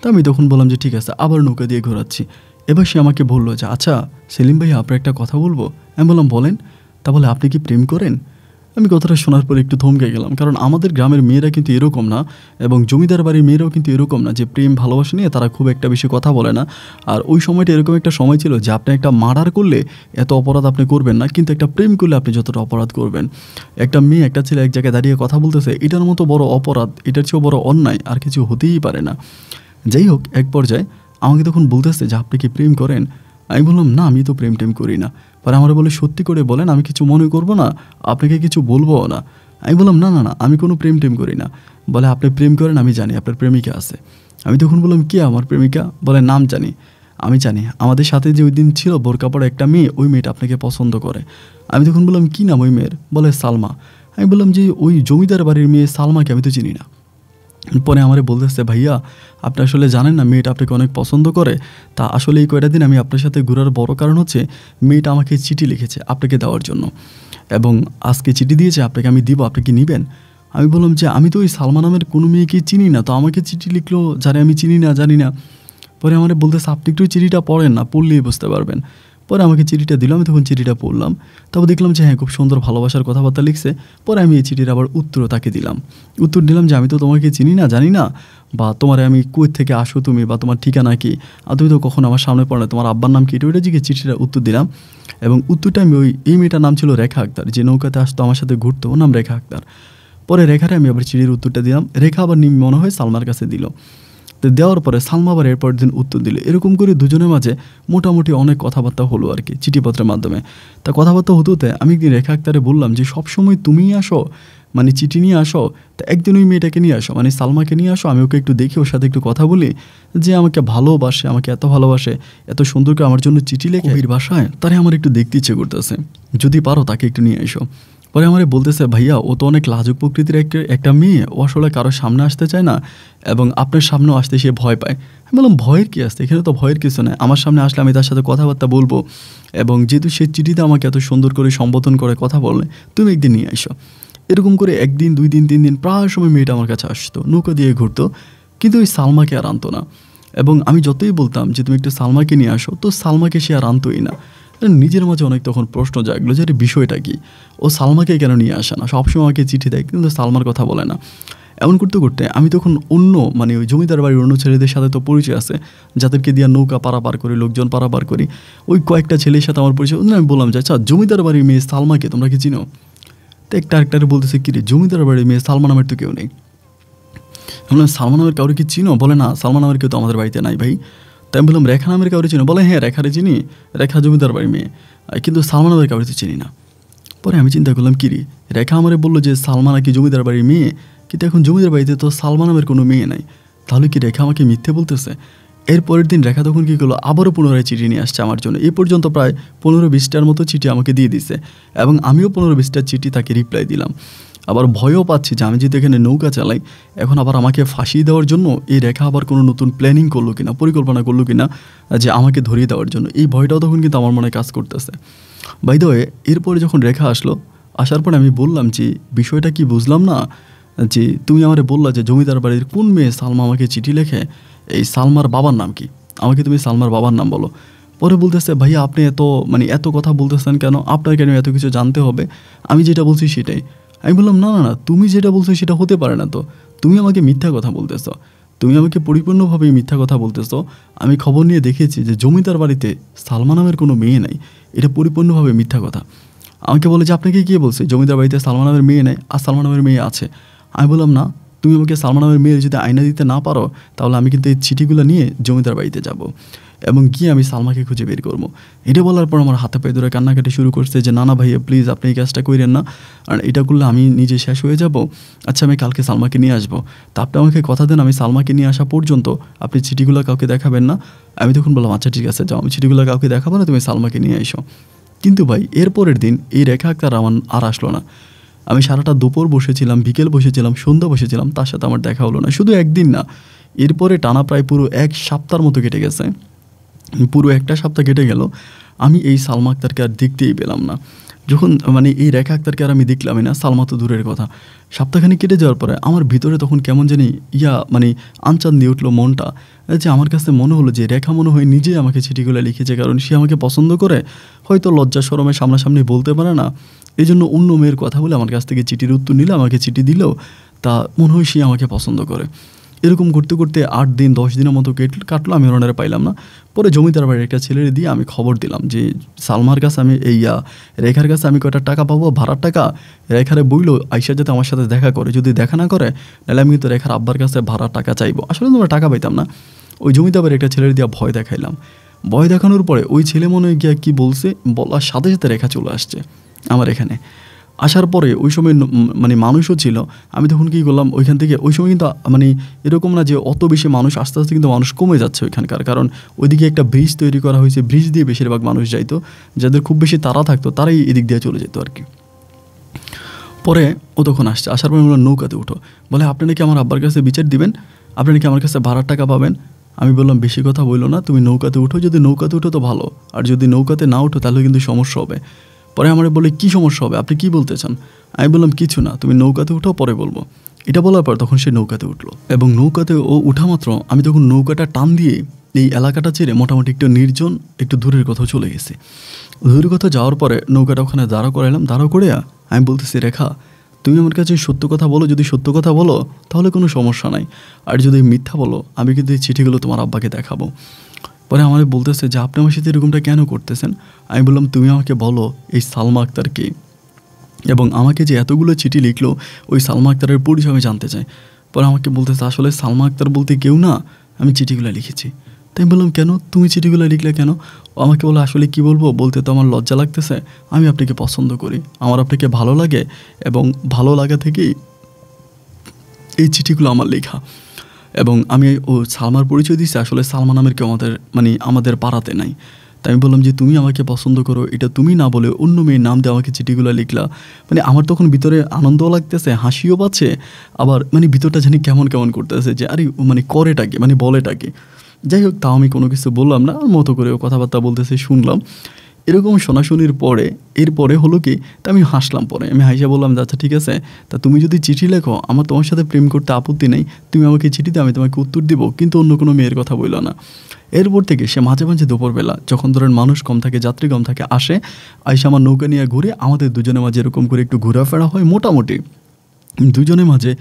তো আমি তখন বললাম যে ঠিক আছে, আবার নৌকা দিয়ে ঘোরাচ্ছি। এবার সে আমাকে বললো যে আচ্ছা সেলিম ভাই আপনার একটা কথা বলবো। আমি বললাম বলেন। তা বলে আপনি কি প্রেম করেন? আমি কথাটা শোনার পরে একটু থমকে গেলাম, কারণ আমাদের গ্রামের মেয়েরা কিন্তু এরকম না, এবং জমিদার বাড়ির মেয়েরাও কিন্তু এরকম না যে প্রেম ভালোবাসা নিয়ে তারা খুব একটা বেশি কথা বলে না। আর ওই সময়টা এরকম একটা সময় ছিল যে আপনি একটা মার্ডার করলে এত অপরাধ আপনি করবেন না, কিন্তু একটা প্রেম করলে আপনি যতটা অপরাধ করবেন। একটা মেয়ে একটা ছেলে এক জায়গায় দাঁড়িয়ে কথা বলতেছে, এটার মতো বড় অপরাধ, এটার চেয়েও বড় অন্যায় আর কিছু হতেই পারে না। যাই হোক, এক পর্যায়ে আমাকে তখন বলতেছে যে আপনি কি প্রেম করেন? আমি বললাম না, আমি তো প্রেম টেম করি না। পরে আমার বলে সত্যি করে বলেন, আমি কিছু মনে করবো না, আপনাকে কিছু বলবো না। আমি বললাম না না না, আমি কোনো প্রেম টেম করি না। বলে আপনি প্রেম করেন, আমি জানি আপনার প্রেমিকা আছে। আমি তখন বললাম কে আমার প্রেমিকা? বলে নাম জানি। আমি জানি আমাদের সাথে যে ওই দিন ছিল বোরকা পরা একটা মেয়ে, ওই মেয়েটা আপনাকে পছন্দ করে। আমি তখন বললাম কী নাম ওই মেয়ের? বলে সালমা। আমি বললাম যে ওই জমিদার বাড়ির মেয়ে সালমাকে আমি তো চিনি না। পরে আমারে বলতেছে ভাইয়া আপনি আসলে জানেন না মেয়েটা আপনাকে অনেক পছন্দ করে, তা আসলে এই কয়টা দিন আমি আপনার সাথে ঘোরার বড় কারণ হচ্ছে মেয়েটা আমাকে চিঠি লিখেছে আপনাকে দেওয়ার জন্য, এবং আজকে চিঠি দিয়েছে আপনাকে, আমি দিব, আপনি কি নেবেন? আমি বললাম যে আমি তো ওই সালমা নামের কোনো মেয়েকে চিনি না, তো আমাকে চিঠি লিখলো যারা আমি চিনি না জানি না। পরে আমারে বলতেছে আপনি একটু চিঠিটা পড়েন না, পড়লেই বুঝতে পারবেন। পরে আমাকে চিঠিটা দিল, আমি তখন চিঠিটা পড়লাম, তারপর দেখলাম যে হ্যাঁ খুব সুন্দর ভালোবাসার কথাবার্তা লিখছে। পরে আমি এই চিঠির আবার উত্তরও তাকে দিলাম, উত্তর দিলাম যে আমি তো তোমাকে চিনি না জানি না, বা তোমার আমি কুয়েত থেকে আসো তুমি, বা তোমার ঠিকানা কি, আর তুমি তো কখনো আমার সামনে পড়ে না, তোমার আব্বার নাম কি, এটা ওইটা জিজ্ঞেস চিঠিটা উত্তর দিলাম। এবং উত্তরটা আমি এই মেয়েটার নাম ছিল রেখা আক্তার, যে নৌকাতে আসতো আমার সাথে ঘুরতো, ওর নাম রেখা আক্তার। পরে রেখারে আমি আবার চিঠির উত্তরটা দিলাম, রেখা আবার মনে হয় সালমার কাছে দিল। তো দেওয়ার পরে সালমা আবার এরপর দিন উত্তর দিল, এরকম করে দুজনের মাঝে মোটামুটি অনেক কথাবার্তা হলো আর কি চিঠিপত্রের মাধ্যমে। তা কথাবার্তা হতে হতে আমি একদিন রেখা আক্তারে বললাম যে সবসময় তুমিই আসো, মানে চিঠি নিয়ে আসো, তা একদিন ওই মেয়েটাকে নিয়ে আসো, মানে সালমাকে নিয়ে আসো, আমি ওকে একটু দেখি, ওর সাথে একটু কথা বলি, যে আমাকে ভালোবাসে, আমাকে এত ভালোবাসে, এত সুন্দর করে আমার জন্য চিঠি লেখে কবির ভাষায়, তারে আমার একটু দেখতে ইচ্ছে করতেছে, যদি পারো তাকে একটু নিয়ে এসো। পরে আমার বলতেছে ভাইয়া ও তো অনেক লাজুক প্রকৃতির একটা মেয়ে, ও আসলে কারোর সামনে আসতে চায় না, এবং আপনার সামনেও আসতে সে ভয় পায়। আমি বললাম ভয়ের কী আসছে, এখানে তো ভয়ের কিছু নেই, আমার সামনে আসলে আমি তার সাথে কথাবার্তা বলবো, এবং যেহেতু সে চিঠিতে আমাকে এত সুন্দর করে সম্বোধন করে কথা বললে, তুমি একদিন নিয়ে আসো। এরকম করে একদিন, 2 দিন, 3 দিন প্রায় সময় মেয়েটা আমার কাছে আসতো, নৌকা দিয়ে ঘুরতো, কিন্তু ওই সালমাকে আর আনতো না। এবং আমি যতই বলতাম যে তুমি একটু সালমাকে নিয়ে আসো, তো সালমাকে সে আর আনতোই না। নিজের মাঝে অনেক তখন প্রশ্ন জাগলো যে বিষয়টা কি, ও সালমাকে কেন নিয়ে আসে না, সবসময় আমাকে চিঠি দেয় কিন্তু সালমার কথা বলে না। এমন করতে করতে আমি তখন অন্য, মানে ওই জমিদার বাড়ির অন্য ছেলেদের সাথে তো পরিচয় আছে, যাদেরকে দিয়ে নৌকা পারাপার করি, লোকজন পারাপার করি, ওই কয়েকটা ছেলের সাথে আমার পরিচয়। আমি বললাম যে আচ্ছা জমিদার বাড়ির মেয়ে সালমাকে তোমরা কি চিনো? তো একটা আরেকটারে বলতেছে কি রে, জমিদার বাড়ির মেয়ে সালমা নামের তো কেউ নেই। আমি সালমা নামের কাউরে কি চিনো? বলে না, সালমা নামের কেউ তো আমাদের বাড়িতে নাই ভাই। তাই আমি বললাম রেখা নামের কাউরে চিনো? বলে হ্যাঁ রেখারে চিনি, রেখা জমিদার বাড়ির মেয়ে, কিন্তু সালমা নামের কাউরে তো চিনি না। পরে আমি চিন্তা করলাম কি রে, রেখা আমারে বললো যে সালমা নাকি জমিদার বাড়ির মেয়ে, কিন্তু এখন জমিদার বাড়িতে তো সালমা নামের কোনো মেয়ে নাই, তাহলে কি রেখা আমাকে মিথ্যে বলতেছে? এর পরের দিন রেখা তখন কী করলো, আবারও পুনরায় চিঠি নিয়ে আসছে আমার জন্য। এই পর্যন্ত প্রায় 15-20টার মতো চিঠি আমাকে দিয়ে দিছে, এবং আমিও 15-20টার চিঠি তাকে রিপ্লাই দিলাম। আবার ভয়ও পাচ্ছি যে আমি যদি এখানে নৌকা চালাই এখন আবার আমাকে ফাঁসিয়ে দেওয়ার জন্য এই রেখা আবার কোনো নতুন প্ল্যানিং করলো কিনা, পরিকল্পনা করলো কিনা যে আমাকে ধরিয়ে দেওয়ার জন্য। এই ভয়টাও তখন কিন্তু আমার মনে কাজ করতেছে। বাই দ্য ওয়ে, এরপরে যখন রেখা আসলো, আসার পরে আমি বললাম যে বিষয়টা কি বুঝলাম না, যে তুমি আমারে বললা যে জমিদার বাড়ির কোন মেয়ে সালমা আমাকে চিঠি লেখে, এই সালমার বাবার নাম কি, আমাকে তুমি সালমার বাবার নাম বলো। পরে বলতেছে ভাইয়া আপনি এত কথা বলতেছেন কেন, আপনার কেন এত কিছু জানতে হবে, আমি যেটা বলছি সেটাই। আমি বললাম না না না, তুমি যেটা বলছো সেটা হতে পারে না, তো তুমি আমাকে মিথ্যা কথা বলতেছো, তুমি আমাকে পরিপূর্ণভাবে মিথ্যা কথা বলতেছো। আমি খবর নিয়ে দেখেছি যে জমিদার বাড়িতে সালমা নামের কোনো মেয়ে নাই, এটা পরিপূর্ণভাবে মিথ্যা কথা। আমাকে বলে যে আপনাকে কে বলছে জমিদার বাড়িতে সালমা নামের মেয়ে নেই, আর সালমা নামের মেয়ে আছে। আমি বললাম না, তুমি আমাকে সালমা নামের মেয়ের যদি আয়না দিতে না পারো তাহলে আমি কিন্তু এই চিঠিগুলো নিয়ে জমিদার বাড়িতে যাব এবং গিয়ে আমি সালমাকে খুঁজে বের করবো। এটা বলার পর আমার হাতে পায়ে ধরে কান্নাকাটি শুরু করছে যে না না ভাইয়া প্লিজ আপনি এই কাজটা করেন না, আর এটা করলে আমি নিজে শেষ হয়ে যাব। আচ্ছা আমি কালকে সালমাকে নিয়ে আসবো, তা আপনি আমাকে কথা দেন আমি সালমাকে নিয়ে আসা পর্যন্ত আপনি চিঠিগুলো কাউকে দেখাবেন না। আমি তখন বললাম আচ্ছা ঠিক আছে যাও, আমি চিঠিগুলো কাউকে দেখাবো না, তুমি সালমাকে নিয়ে এসো। কিন্তু ভাই এরপরের দিন এই রেখা আক্তার আমার আর আসলো না। আমি সারাটা দুপুর বসেছিলাম, বিকেল বসেছিলাম, সন্ধ্যা বসেছিলাম, তার সাথে আমার দেখা হলো না। শুধু একদিন না, এরপরে টানা প্রায় পুরো 1 সপ্তাহের মতো কেটে গেছে। পুরো 1টা সপ্তাহ কেটে গেল, আমি এই সালমা আক্তারকে আর দেখতেই পেলাম না। যখন এই রেখা আক্তারকে আর আমি দেখলামই না, সালমা তো দূরের কথা। সপ্তাহখানি কেটে যাওয়ার পরে আমার ভিতরে তখন কেমন জানি আনচান দিয়ে উঠলো মনটা, যে আমার কাছে মনে হলো যে রেখা মনে হয় নিজেই আমাকে চিঠিগুলো লিখেছে, কারণ সে আমাকে পছন্দ করে, হয়তো লজ্জা শরমে সামনাসামনি বলতে পারে না, এই জন্য অন্য মেয়ের কথা বলে আমার কাছ থেকে চিঠির উত্তর নিলে, আমাকে চিঠি দিলেও তা মনে হয় সে আমাকে পছন্দ করে। এরকম করতে করতে 8 দিন 10 দিনের মতো কাটলো, আমি ওনারে পাইলাম না। পরে জমিদার বাড়ির একটা ছেলের দিয়ে আমি খবর দিলাম যে সালমার কাছে আমি রেখার কাছে আমি কয়টা টাকা পাবো ভাড়ার টাকা, রেখারে বইলো আইসা যাতে আমার সাথে দেখা করে, যদি দেখা না করে তাহলে আমি কিন্তু রেখার আব্বার কাছে ভাড়ার টাকা চাইবো। আসলে তোমরা টাকা পাইতাম না, ওই জমিদার বাড়ির একটা ছেলের দিয়ে ভয় দেখাইলাম। ভয় দেখানোর পরে ওই ছেলে মনে হয় গিয়া কী বলছে, বলার সাথে সাথে রেখা চলে আসছে আমার এখানে। আসার পরে ওই সময় মানুষও ছিল। আমি তখন কী করলাম, ওইখান থেকে ওই সময় কিন্তু এরকম না যে অত বেশি মানুষ, আস্তে আস্তে কিন্তু মানুষ কমে যাচ্ছে ওইখানকার, কারণ ওইদিকে একটা ব্রিজ তৈরি করা হয়েছে, ব্রিজ দিয়ে বেশিরভাগ মানুষ যাইতো, যাদের খুব বেশি তাড়া থাকতো তারাই এদিক দিয়ে চলে যেত আর কি। পরে ও তখন আসছে, আসার পরে বললাম নৌকাতে উঠো, বলে আপনি নাকি আমার আব্বার কাছে বিচার দিবেন, আপনি নাকি আমার কাছে ভাড়ার টাকা পাবেন। আমি বললাম বেশি কথা বললো না, তুমি নৌকাতে উঠো, যদি নৌকাতে উঠো তো ভালো, আর যদি নৌকাতে না উঠো তাহলে কিন্তু সমস্যা হবে। পরে আমার বলে কী সমস্যা হবে, আপনি কী বলতে চান? আমি বললাম কিছু না, তুমি নৌকাতে উঠো পরে বলবো। এটা বলার পর তখন সে নৌকাতে উঠলো, এবং নৌকাতে ও উঠা মাত্র আমি তখন নৌকাটা টান দিয়ে এই এলাকাটা ছেড়ে মোটামুটি একটু নির্জন, একটু দূরের কোথাও চলে গেছি। দূরের কোথাও যাওয়ার পরে নৌকাটা ওখানে দাঁড়া করাইলাম, দাঁড়া করে আমি বলতেছি রেখা তুমি আমার কাছে সত্য কথা বলো, যদি সত্য কথা বলো তাহলে কোনো সমস্যা নাই, আর যদি মিথ্যা বলো আমি কিন্তু এই চিঠিগুলো তোমার আব্বাকে দেখাবো। পরে আমার বলতেছে যে আপনি আমার সাথে এরকমটা কেন করতেছেন? আমি বললাম তুমি আমাকে বলো এই সালমা আক্তার কে, এবং আমাকে যে এতগুলো চিঠি লিখলো ওই সালমা আক্তারের পরিচয় আমি জানতে চাই। পরে আমাকে বলতেছে আসলে সালমা আক্তার বলতে কেউ না, আমি চিঠিগুলো লিখেছি। তাই আমি বললাম কেন, তুমি চিঠিগুলো লিখলে কেন? ও আমাকে বলে আসলে কি বলবো, বলতে তো আমার লজ্জা লাগতেছে, আমি আপনাকে পছন্দ করি, আমার আপনাকে ভালো লাগে, এবং ভালো লাগা থেকেই এই চিঠিগুলো আমার লেখা। এবং আমি ও সালমার পরিচয় দিচ্ছি, আসলে সালমা নামের কেউ আমাদের পাড়াতে নাই। তাই আমি বললাম যে তুমি আমাকে পছন্দ করো, এটা তুমি না বলে অন্য মেয়ের নাম দিয়ে আমাকে চিঠিগুলো লিখলা। আমার তখন ভিতরে আনন্দও লাগতেছে, হাসিও পাচ্ছে, আবার ভিতরটা জানি কেমন কেমন করতেছে যে আরে করেটাকে বলেটাকে। যাই হোক, তাও আমি কোনো কিছু বললাম না, আর মতো করে ও কথাবার্তা বলতেছে শুনলাম। এরকম শোনাশুনির পরে এরপরে হলো কি, তা আমি হাসলাম। পরে আমি হাসিয়া বললাম যে আচ্ছা ঠিক আছে, তা তুমি যদি চিঠি লেখো আমার তোমার সাথে প্রেম করতে আপত্তি নেই, তুমি আমাকে চিঠি দাও, আমি তোমাকে উত্তর দিব, কিন্তু অন্য কোনো মেয়ের কথা বললো না। এরপর থেকে সে মাঝে মাঝে দুপুরবেলা যখন ধরেন মানুষ কম থাকে, যাত্রী কম থাকে, আসে, আইসা আমার নৌকা নিয়ে ঘুরে, আমাদের দুজনের মাঝে এরকম করে একটু ঘোরাফেরা হয়, মোটামুটি দুজনের মাঝে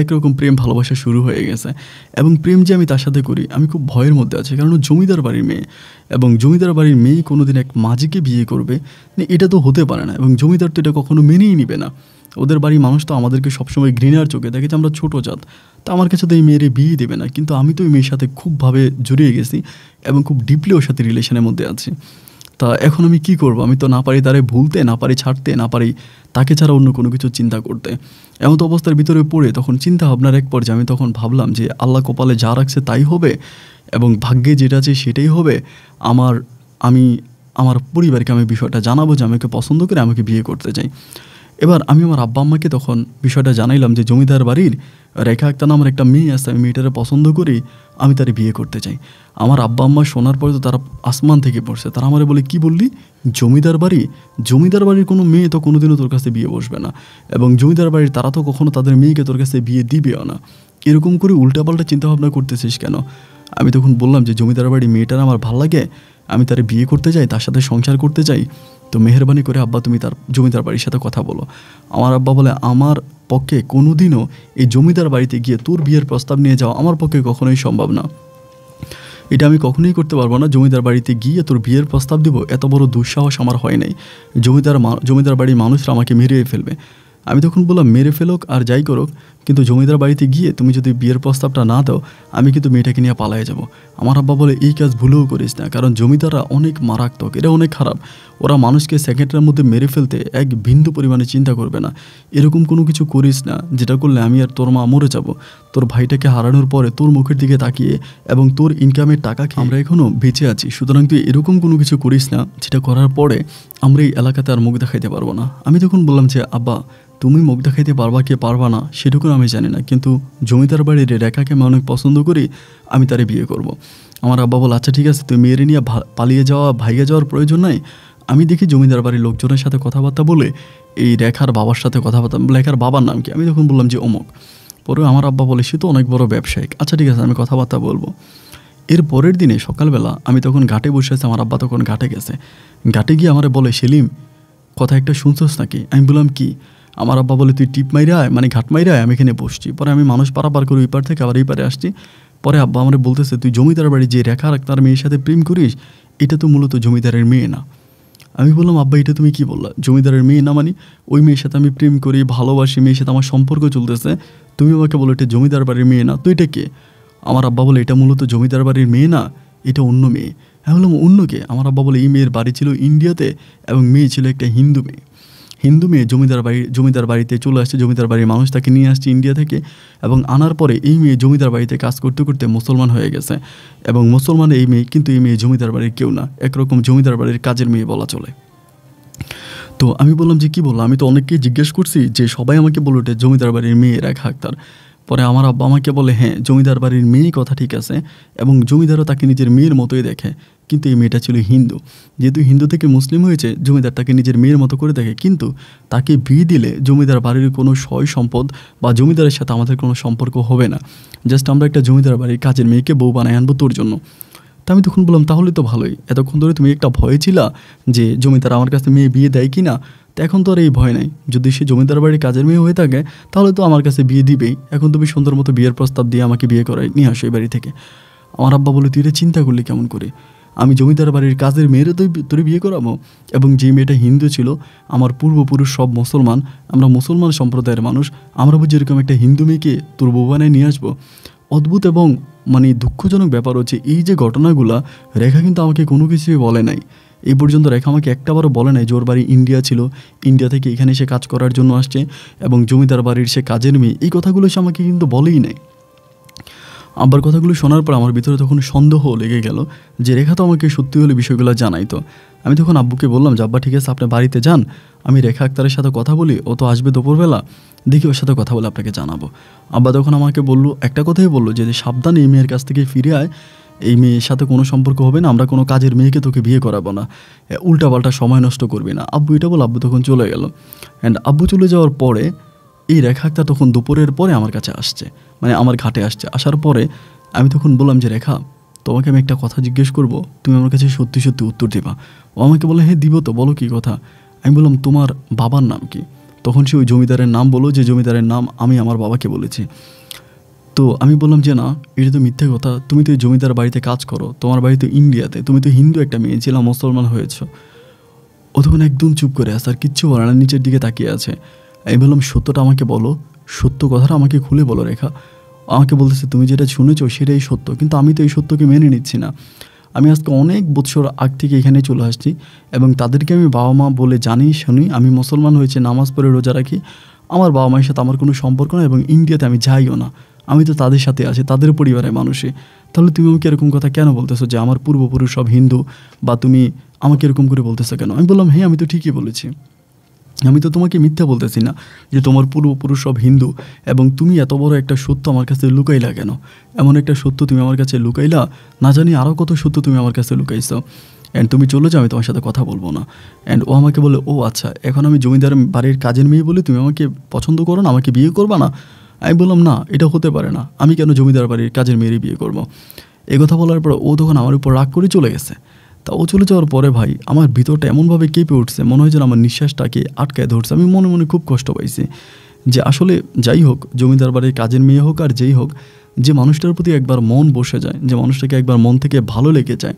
একরকম প্রেম ভালোবাসা শুরু হয়ে গেছে। এবং প্রেম যে আমি তার সাথে করি আমি খুব ভয়ের মধ্যে আছি, কারণ জমিদার বাড়ির মেয়ে, এবং জমিদার বাড়ির মেয়ে কোনোদিন এক মাঝিকে বিয়ে করবে এটা তো হতে পারে না, এবং জমিদার তো এটা কখনো মেনেই নিবে না। ওদের বাড়ির মানুষ তো আমাদেরকে সবসময় ঘৃণার চোখে দেখে যে আমরা ছোটো জাত, তা আমার কাছে তো এই মেয়েরে বিয়ে দেবে না। কিন্তু আমি তো এই মেয়ের সাথে খুবভাবে জড়িয়ে গেছি এবং খুব ডিপলি ওর সাথে রিলেশনের মধ্যে আছি। তা এখন আমি কি করব? আমি তো না পারি তারে ভুলতে, না পারি ছাড়তে, না পারি তাকে ছাড়া অন্য কোনো কিছু চিন্তা করতে। এমন তো অবস্থার ভিতরে পড়ে তখন চিন্তা ভাবনার এক পর্যায়ে আমি তখন ভাবলাম যে আল্লাহ কপালে যা রাখছে তাই হবে, এবং ভাগ্যে যেটা আছে সেটাই হবে। আমি আমার পরিবারকে আমি বিষয়টা জানাবো যে আমাকে পছন্দ করে আমাকে বিয়ে করতে চাই। এবার আমি আমার আব্বা আম্মাকে তখন বিষয়টা জানাইলাম যে জমিদার বাড়ির রেখা আক্তার নামের একটা মেয়ে আছে, আমি মেয়েটারে পছন্দ করি, আমি তারে বিয়ে করতে চাই। আমার আব্বা আম্মা শোনার পরে তো তারা আসমান থেকে পড়ছে। তারা আমারে বলে, কি বললি? জমিদার বাড়ি? জমিদার বাড়ির কোনো মেয়ে তো কোনোদিনও তোর কাছে বিয়ে বসবে না, এবং জমিদার বাড়ির তারা তো কখনো তাদের মেয়েকে তোর কাছে বিয়ে দিবেও না। এরকম করে উল্টাপাল্টা চিন্তাভাবনা করতেছিস কেন? আমি তখন বললাম যে জমিদার বাড়ি মেয়েটার আমার ভাল লাগে, আমি তারে বিয়ে করতে চাই, তার সাথে সংসার করতে চাই। তো মেহরবানি করে আব্বা তুমি তার জমিদার বাড়ির সাথে কথা বলো। আমার আব্বা বলে, আমার পক্ষে কোনোদিনও এই জমিদার বাড়িতে গিয়ে তোর বিয়ের প্রস্তাব নিয়ে যাওয়া আমার পক্ষে কখনোই সম্ভব না। এটা আমি কখনোই করতে পারবো না। জমিদার বাড়িতে গিয়ে তোর বিয়ের প্রস্তাব দিব, এত বড় দুঃসাহস আমার হয় নাই। জমিদার বাড়ির মানুষরা আমাকে মেরে ফেলবে। আমি তখন বললাম, মেরে ফেলুক আর যাই করুক, কিন্তু জমিদার বাড়িতে গিয়ে তুমি যদি বিয়ের প্রস্তাবটা না দাও, আমি কিন্তু মেয়েটাকে নিয়ে পালায়ে যাব। আমার আব্বা বলে, এই কাজ ভুলেও করিস না, কারণ জমিদাররা অনেক মারাত্মক, এরা অনেক খারাপ। ওরা মানুষকে সেকেন্ডের মধ্যে মেরে ফেলতে এক বিন্দু পরিমাণে চিন্তা করবে না। এরকম কোনো কিছু করিস না যেটা করলে আমি আর তোর মা মরে যাব। তোর ভাইটাকে হারানোর পরে তোর মুখের দিকে তাকিয়ে এবং তোর ইনকামের টাকা খেয়ে আমরা এখনও বেঁচে আছি। সুতরাং তুই এরকম কোনো কিছু করিস না যেটা করার পরে আমরা এই এলাকাতে আর মুখ দেখাইতে পারবো না। আমি তখন বললাম যে আব্বা, তুমি মুখ দেখাইতে পারবা কি পারবা না সেটুকু আমি জানি না, কিন্তু জমিদার বাড়ির রেখাকে আমি অনেক পছন্দ করি, আমি তারে বিয়ে করব। আমার আব্বা বলে, আচ্ছা ঠিক আছে, তুই মেয়েরে নিয়ে পালিয়ে যাওয়া ভাইয়ে যাওয়ার প্রয়োজন নাই। আমি দেখি জমিদার বাড়ির লোকজনের সাথে কথাবার্তা বলে এই রেখার বাবার সাথে কথাবার্তা, রেখার বাবার নাম কি? আমি তখন বললাম যে অমুক। পরে আমার আব্বা বলে, সে তো অনেক বড় ব্যবসায়িক। আচ্ছা ঠিক আছে, আমি কথাবার্তা বলবো। এর পরের দিনে সকালবেলা আমি তখন ঘাটে বসে আছি, আমার আব্বা তখন ঘাটে গেছে। ঘাটে গিয়ে আমার বলে, সেলিম, কথা একটা শুনছস নাকি? আমি বললাম, কি? আমার আব্বা বলে, তুই টিপ মাইরা আয়, মানে ঘাট মাইরা আয়, আমি এখানে বসছি। পরে আমি মানুষ পারাপার করে ওই পার থেকে আবার এই পারে আসছি। পরে আব্বা আমার বলতেছে, তুই জমিদার বাড়ি যে রেখা তার মেয়ের সাথে প্রেম করিস, এটা তো মূলত জমিদারের মেয়ে না। আমি বললাম, আব্বা এটা তুমি কি বললা? জমিদারের মেয়ে না মানে? ওই মেয়ের সাথে আমি প্রেম করি, ভালোবাসি, মেয়ের সাথে আমার সম্পর্ক চলতেছে, তুমি আমাকে বলো এটা জমিদার বাড়ির মেয়ে না, তো এটা কে? আমার আব্বা বলে, এটা মূলত জমিদার বাড়ির মেয়ে না, এটা অন্য মেয়ে। আমি বললাম, অন্য কে? আমার আব্বা বলে, এই মেয়ের বাড়ি ছিল ইন্ডিয়াতে এবং মেয়ে ছিল একটা হিন্দু মেয়ে। হিন্দু মেয়ে জমিদার বাড়িতে চলে আসছে, জমিদার বাড়ির মানুষ তাকে নিয়ে আসছে ইন্ডিয়া থেকে, এবং আনার পরে এই মেয়ে জমিদার বাড়িতে কাজ করতে করতে মুসলমান হয়ে গেছে, এবং মুসলমান এই মেয়ে, কিন্তু এই মেয়ে জমিদার বাড়ির কেউ না, একরকম জমিদার বাড়ির কাজের মেয়ে বলা চলে। তো আমি বললাম যে, কি বললাম? আমি তো অনেককেই জিজ্ঞেস করছি, যে সবাই আমাকে বলে ওঠে জমিদার বাড়ির মেয়ে রেখা আক্তার। পরে আমার আব্বা আমাকে বলে, হ্যাঁ জমিদার বাড়ির মেয়ে কথা ঠিক আছে, এবং জমিদারও তাকে নিজের মেয়ের মতোই দেখে, কিন্তু এই মেয়েটা ছিল হিন্দু। যেহেতু হিন্দু থেকে মুসলিম হয়েছে, জমিদার তাকে নিজের মেয়ের মতো করে দেখে, কিন্তু তাকে বিয়ে দিলে জমিদার বাড়ির কোনো সয় সম্পদ বা জমিদারের সাথে আমাদের কোনো সম্পর্ক হবে না। জাস্ট আমরা একটা জমিদার বাড়ির কাজের মেয়েকে বউ বানায় আনবো তোর জন্য। তা আমি তখন বললাম, তাহলে তো ভালোই, এতক্ষণ ধরে তুমি একটা ভয়ে ছিলা যে জমিদার আমার কাছে মেয়ে বিয়ে দেয় কি না, তো এখন তো আর এই ভয় নাই। যদি সে জমিদার বাড়ির কাজের মেয়ে হয়ে থাকে তাহলে তো আমার কাছে বিয়ে দিবেই। এখন তুমি সুন্দর মতো বিয়ের প্রস্তাব দিয়ে আমাকে বিয়ে করাই নিয়ে আসো এই বাড়ি থেকে। আমার আব্বা বলে, তুই এটা চিন্তা করলি কেমন করে? আমি জমিদার বাড়ির কাজের মেয়েরে তোর বিয়ে করাবো? এবং যে মেয়েটা হিন্দু ছিল, আমার পূর্বপুরুষ সব মুসলমান, আমরা মুসলমান সম্প্রদায়ের মানুষ, আমরা বুঝি এরকম একটা হিন্দু মেয়েকে তোর বউ বানায় নিয়ে আসবো? অদ্ভুত এবং মানে দুঃখজনক ব্যাপার হচ্ছে, এই যে ঘটনাগুলা রেখা কিন্তু আমাকে কোনো কিছুই বলে নাই। এই পর্যন্ত রেখা আমাকে একটাবারও বলে নাই যে ওর বাড়ি ইন্ডিয়া ছিল, ইন্ডিয়া থেকে এখানে সে কাজ করার জন্য আসছে, এবং জমিদার বাড়ির সে কাজের মেয়ে, এই কথাগুলো সে আমাকে কিন্তু বলেই নাই। আব্বার কথাগুলো শোনার পর আমার ভিতরে তখন সন্দেহ লেগে গেল যে রেখা তো আমাকে সত্যি হলে বিষয়গুলো জানাইতো। আমি তখন আব্বুকে বললাম যে, আব্বা ঠিক আছে, আপনি বাড়িতে যান, আমি রেখা আক্তারের সাথে কথা বলি, ও তো আসবে দুপুরবেলা, দেখি ওর সাথে কথা বলে আপনাকে জানাবো। আব্বা তখন আমাকে বললো, একটা কথাই বললো যে সাবধান, এই মেয়ের কাছ থেকে ফিরে আয়, এই মেয়ের সাথে কোনো সম্পর্ক হবে না, আমরা কোনো কাজের মেয়েকে তোকে বিয়ে করাবো না, উল্টাপাল্টা সময় নষ্ট করবি না। আব্বু এটা বলে আব্বু তখন চলে গেল। অ্যান্ড আব্বু চলে যাওয়ার পরে এই রেখা আক্তার তখন দুপুরের পরে আমার কাছে আসছে, মানে আমার ঘাটে আসছে। আসার পরে আমি তখন বললাম যে, রেখা তোমাকে আমি একটা কথা জিজ্ঞেস করব, তুমি আমার কাছে সত্যি সত্যি উত্তর দেবা। ও আমাকে বলে, হ্যাঁ দিব তো, বলো কী কথা। আমি বললাম, তোমার বাবার নাম কি? তখন সে ওই জমিদারের নাম বলো, যে জমিদারের নাম আমি আমার বাবাকে বলেছি। তো আমি বললাম যে, না এটা তো মিথ্যে কথা, তুমি তো এই জমিদার বাড়িতে কাজ করো, তোমার বাড়ি তো ইন্ডিয়াতে, তুমি তো হিন্দু একটা মেয়ে ছিলাম, মুসলমান হয়েছ। ও তখন একদম চুপ করে আছে, আর কিচ্ছু বলে না, নিচের দিকে তাকিয়ে আছে। আমি বললাম, সত্যটা আমাকে বলো, সত্য কথাটা আমাকে খুলে বলো রেখা। আমাকে বলতেছে, তুমি যেটা শুনেছো সেটাই সত্য, কিন্তু আমি তো এই সত্যকে মেনে নিচ্ছি না। আমি আজকে অনেক বছর আগ থেকে এখানে চলে আসছি, এবং তাদেরকে আমি বাবা মা বলে জানি শুনি, আমি মুসলমান হয়েছে, নামাজ পড়ে রোজা রাখি, আমার বাবা মায়ের সাথে আমার কোনো সম্পর্ক না, এবং ইন্ডিয়াতে আমি যাইও না, আমি তো তাদের সাথে আছি, তাদের পরিবারের মানুষে। তাহলে তুমি আমাকে এরকম কথা কেন বলতেছো যে আমার পূর্বপুরুষ সব হিন্দু, বা তুমি আমাকে এরকম করে বলতেছো কেন? আমি বললাম, হ্যাঁ আমি তো ঠিকই বলেছি। আমি তো তোমাকে মিথ্যা বলতেছি না যে তোমার পূর্বপুরুষ সব হিন্দু, এবং তুমি এত বড় একটা সত্য আমার কাছে লুকাইলা কেন? এমন একটা সত্য তুমি আমার কাছে লুকাইলা, না জানি আরও কত সত্য তুমি আমার কাছে লুকাইছো। অ্যান্ড তুমি চলে যাও, আমি তোমার সাথে কথা বলবো না। অ্যান্ড ও আমাকে বলে, ও আচ্ছা, এখন আমি জমিদার বাড়ির কাজের মেয়ে বলে তুমি আমাকে পছন্দ করো না, আমাকে বিয়ে করবা না? আমি বললাম, না, এটা হতে পারে না, আমি কেন জমিদার বাড়ির কাজের মেয়েরই বিয়ে করবো? এই কথা বলার পর ও তখন আমার উপর রাগ করে চলে গেছে। তা ও চলে যাওয়ার পরে ভাই আমার ভিতরটা এমনভাবে কেঁপে উঠছে, মনে হয় যেন আমার নিঃশ্বাসটাকে আটকায় ধরছে। আমি মনে মনে খুব কষ্ট পাইছি যে আসলে যাই হোক, জমিদার বাড়ির কাজের মেয়ে হোক আর যেই হোক, যে মানুষটার প্রতি একবার মন বসে যায়, যে মানুষটাকে একবার মন থেকে ভালো লেগে যায়,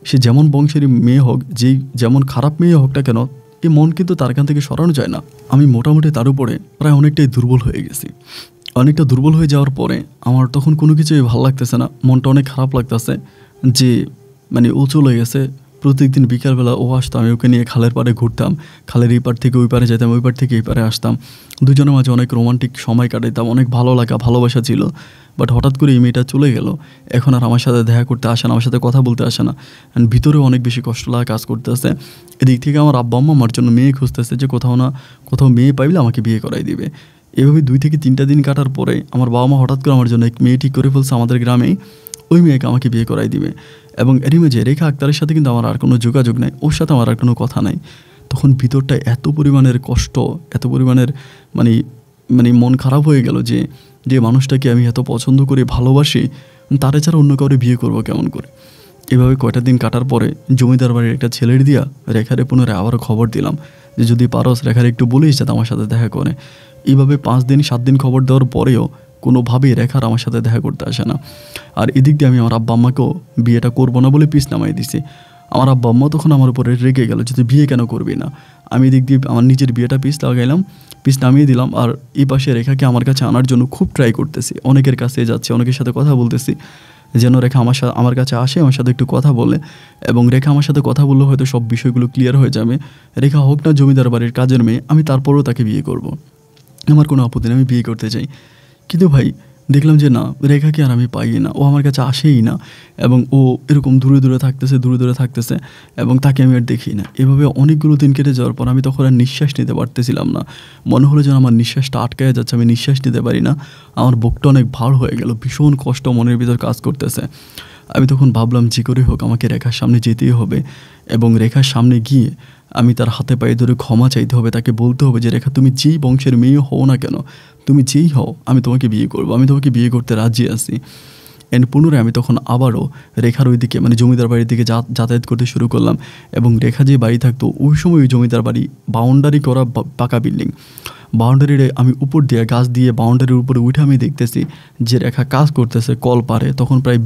সে যেমন বংশেরই মেয়ে হোক, যেই যেমন খারাপ মেয়ে হোক না কেন, এই মন কিন্তু তার কান থেকে সরানো যায় না। আমি মোটামুটি তার উপরে প্রায় অনেকটাই দুর্বল হয়ে গেছি। অনেকটা দুর্বল হয়ে যাওয়ার পরে আমার তখন কোনো কিছুই ভালো লাগতেছে না, মনটা অনেক খারাপ লাগতেছে যে মানে ও চলে গেছে। প্রত্যেকদিন বিকালবেলা ও আসতো, আমি ওকে নিয়ে খালের পাড়ে ঘুরতাম, খালের এই পার থেকে ওই পারে যেতাম, ওই পার থেকে এই পারে আসতাম, দুজনের মাঝে অনেক রোমান্টিক সময় কাটাইতাম, অনেক ভালো লাগা ভালোবাসা ছিল। বাট হঠাৎ করে এই মেয়েটা চলে গেল, এখন আর আমার সাথে দেখা করতে আসে না, আমার সাথে কথা বলতে আসে না। অ্যান্ড ভিতরেও অনেক বেশি কষ্ট লাগা কাজ করতেছে। এদিক থেকে আমার আব্বা আম্মা আমার জন্য মেয়ে খুঁজতেছে, যে কোথাও না কোথাও মেয়ে পাইলে আমাকে বিয়ে করাই দিবে। এভাবে 2 থেকে 3টা দিন কাটার পরে আমার বাবা মা হঠাৎ করে আমার জন্য এক মেয়ে ঠিক করে ফেলছে আমাদের গ্রামেই, ওই মেয়েকে আমাকে বিয়ে করাই দিবে। এবং এরই মাঝে রেখা আক্তারের সাথে কিন্তু আমার আর কোনো যোগাযোগ নাই, ওর সাথে আমার আর কোনো কথা নাই। তখন ভিতরটা এত পরিমাণের কষ্ট, এত পরিমাণের মানে মানে মন খারাপ হয়ে গেল যে যে মানুষটাকে আমি এত পছন্দ করি, ভালোবাসি, তারে ছাড়া অন্য কাউরে বিয়ে করবো কেমন করে? এভাবে কয়টা দিন কাটার পরে জমিদার বাড়ির একটা ছেলের দিয়া রেখারে পুনরায় আবারও খবর দিলাম যে যদি পারস রেখারে একটু বলিস যাতে আমার সাথে দেখা করে। এইভাবে 5 দিন 7 দিন খবর দেওয়ার পরেও কোনোভাবেই রেখার আমার সাথে দেখা করতে আসে না। আর এদিক দিয়ে আমি আমার আব্বা আম্মাকেও বিয়েটা করবো না বলে পিছ নামাই দিছি। আমার আব্বা আম্মা তখন আমার উপরে রেগে গেল যে তুই বিয়ে কেন করবি না। আমি এদিক দিয়ে আমার নিজের বিয়েটা পিছ লাগাইলাম, পিছ নামিয়ে দিলাম। আর এই পাশে রেখাকে আমার কাছে আনার জন্য খুব ট্রাই করতেছি, অনেকের কাছে যাচ্ছে, অনেকের সাথে কথা বলতেছি যেন রেখা আমার কাছে আসে, আমার সাথে একটু কথা বলে, এবং রেখা আমার সাথে কথা বললে হয়তো সব বিষয়গুলো ক্লিয়ার হয়ে যাবে। রেখা হোক না জমিদার বাড়ির কাজের মেয়ে, আমি তারপরেও তাকে বিয়ে করব, আমার কোনো আপত্তি নেই, আমি বিয়ে করতে চাই। কিন্তু ভাই দেখলাম যে না, রেখাকে আর আমি পাই না, ও আমার কাছে আসেই না, এবং ও এরকম দূরে দূরে থাকতেছে, এবং তাকে আমি আর দেখি না। এভাবে অনেকগুলো দিন কেটে যাওয়ার পর আমি তখন আর নিঃশ্বাস নিতে পারতেছিলাম না, মনে হলো যেন আমার নিঃশ্বাসটা আটকায় যাচ্ছে, আমি নিঃশ্বাস নিতে পারি না, আমার বুকটা অনেক ভার হয়ে গেল, ভীষণ কষ্ট মনের ভিতর কাজ করতেছে। আমি তখন ভাবলাম যে করে হোক আমাকে রেখার সামনে যেতেই হবে, এবং রেখার সামনে গিয়ে আমি তার হাতে পায়ে ধরে ক্ষমা চাইতে হবে, তাকে বলতে হবে যে রেখা তুমি যেই বংশের মেয়ে হও না কেন, তুমি যেই হও, আমি তোমাকে বিয়ে করবো, আমি তোমাকে বিয়ে করতে রাজি আছি। অ্যান্ড পুনরায় আমি তখন আবারও রেখার ওই দিকে মানে জমিদার বাড়ির দিকে যাতায়াত করতে শুরু করলাম। এবং রেখা যে বাড়ি থাকতো ওই সময় ওই জমিদার বাড়ি বাউন্ডারি করা পাকা বিল্ডিং, বাউন্ডারির আমি উপর দিয়ে গাছ দিয়ে বাউন্ডারির উপরে উঠে আমি দেখতেছি যে রেখা কাজ করতেছে কল পারে। তখন প্রায়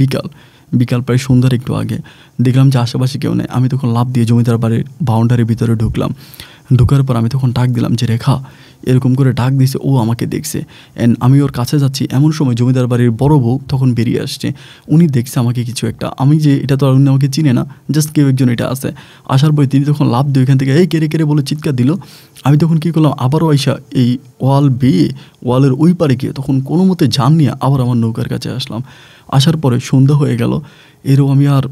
বিকাল প্রায় সন্ধ্যার একটু আগে। দেখলাম যে আশেপাশে কেউ নেই, আমি তখন লাফ দিয়ে জমিদার বাড়ির বাউন্ডারির ভিতরে ঢুকলাম। ঢুকার পর আমি তখন ডাক দিলাম যে রেখা, এরকম করে ডাক দিয়েছে, ও আমাকে দেখছে। অ্যান্ড আমি ওর কাছে যাচ্ছি, এমন সময় জমিদার বাড়ির বড় বউ তখন বেরিয়ে আসছে। উনি দেখছে আমাকে কিছু একটা, আমি যে এটা তো আর উনি আমাকে চিনে না, জাস্ট কেউ একজন এটা আছে। আসার পরে তিনি তখন লাফ দিয়ে ওইখান থেকে এই কেড়ে কেড়ে বলে চিৎকার দিল। আমি তখন কী করলাম, আবারও আইসা এই ওয়াল বেয়ে ওয়ালের ওই পারে গিয়ে তখন কোনো মতে জান নিয়ে আবার আমার নৌকার কাছে আসলাম। আসার পরে সন্ধ্যা হয়ে গেল, এরও আমি আর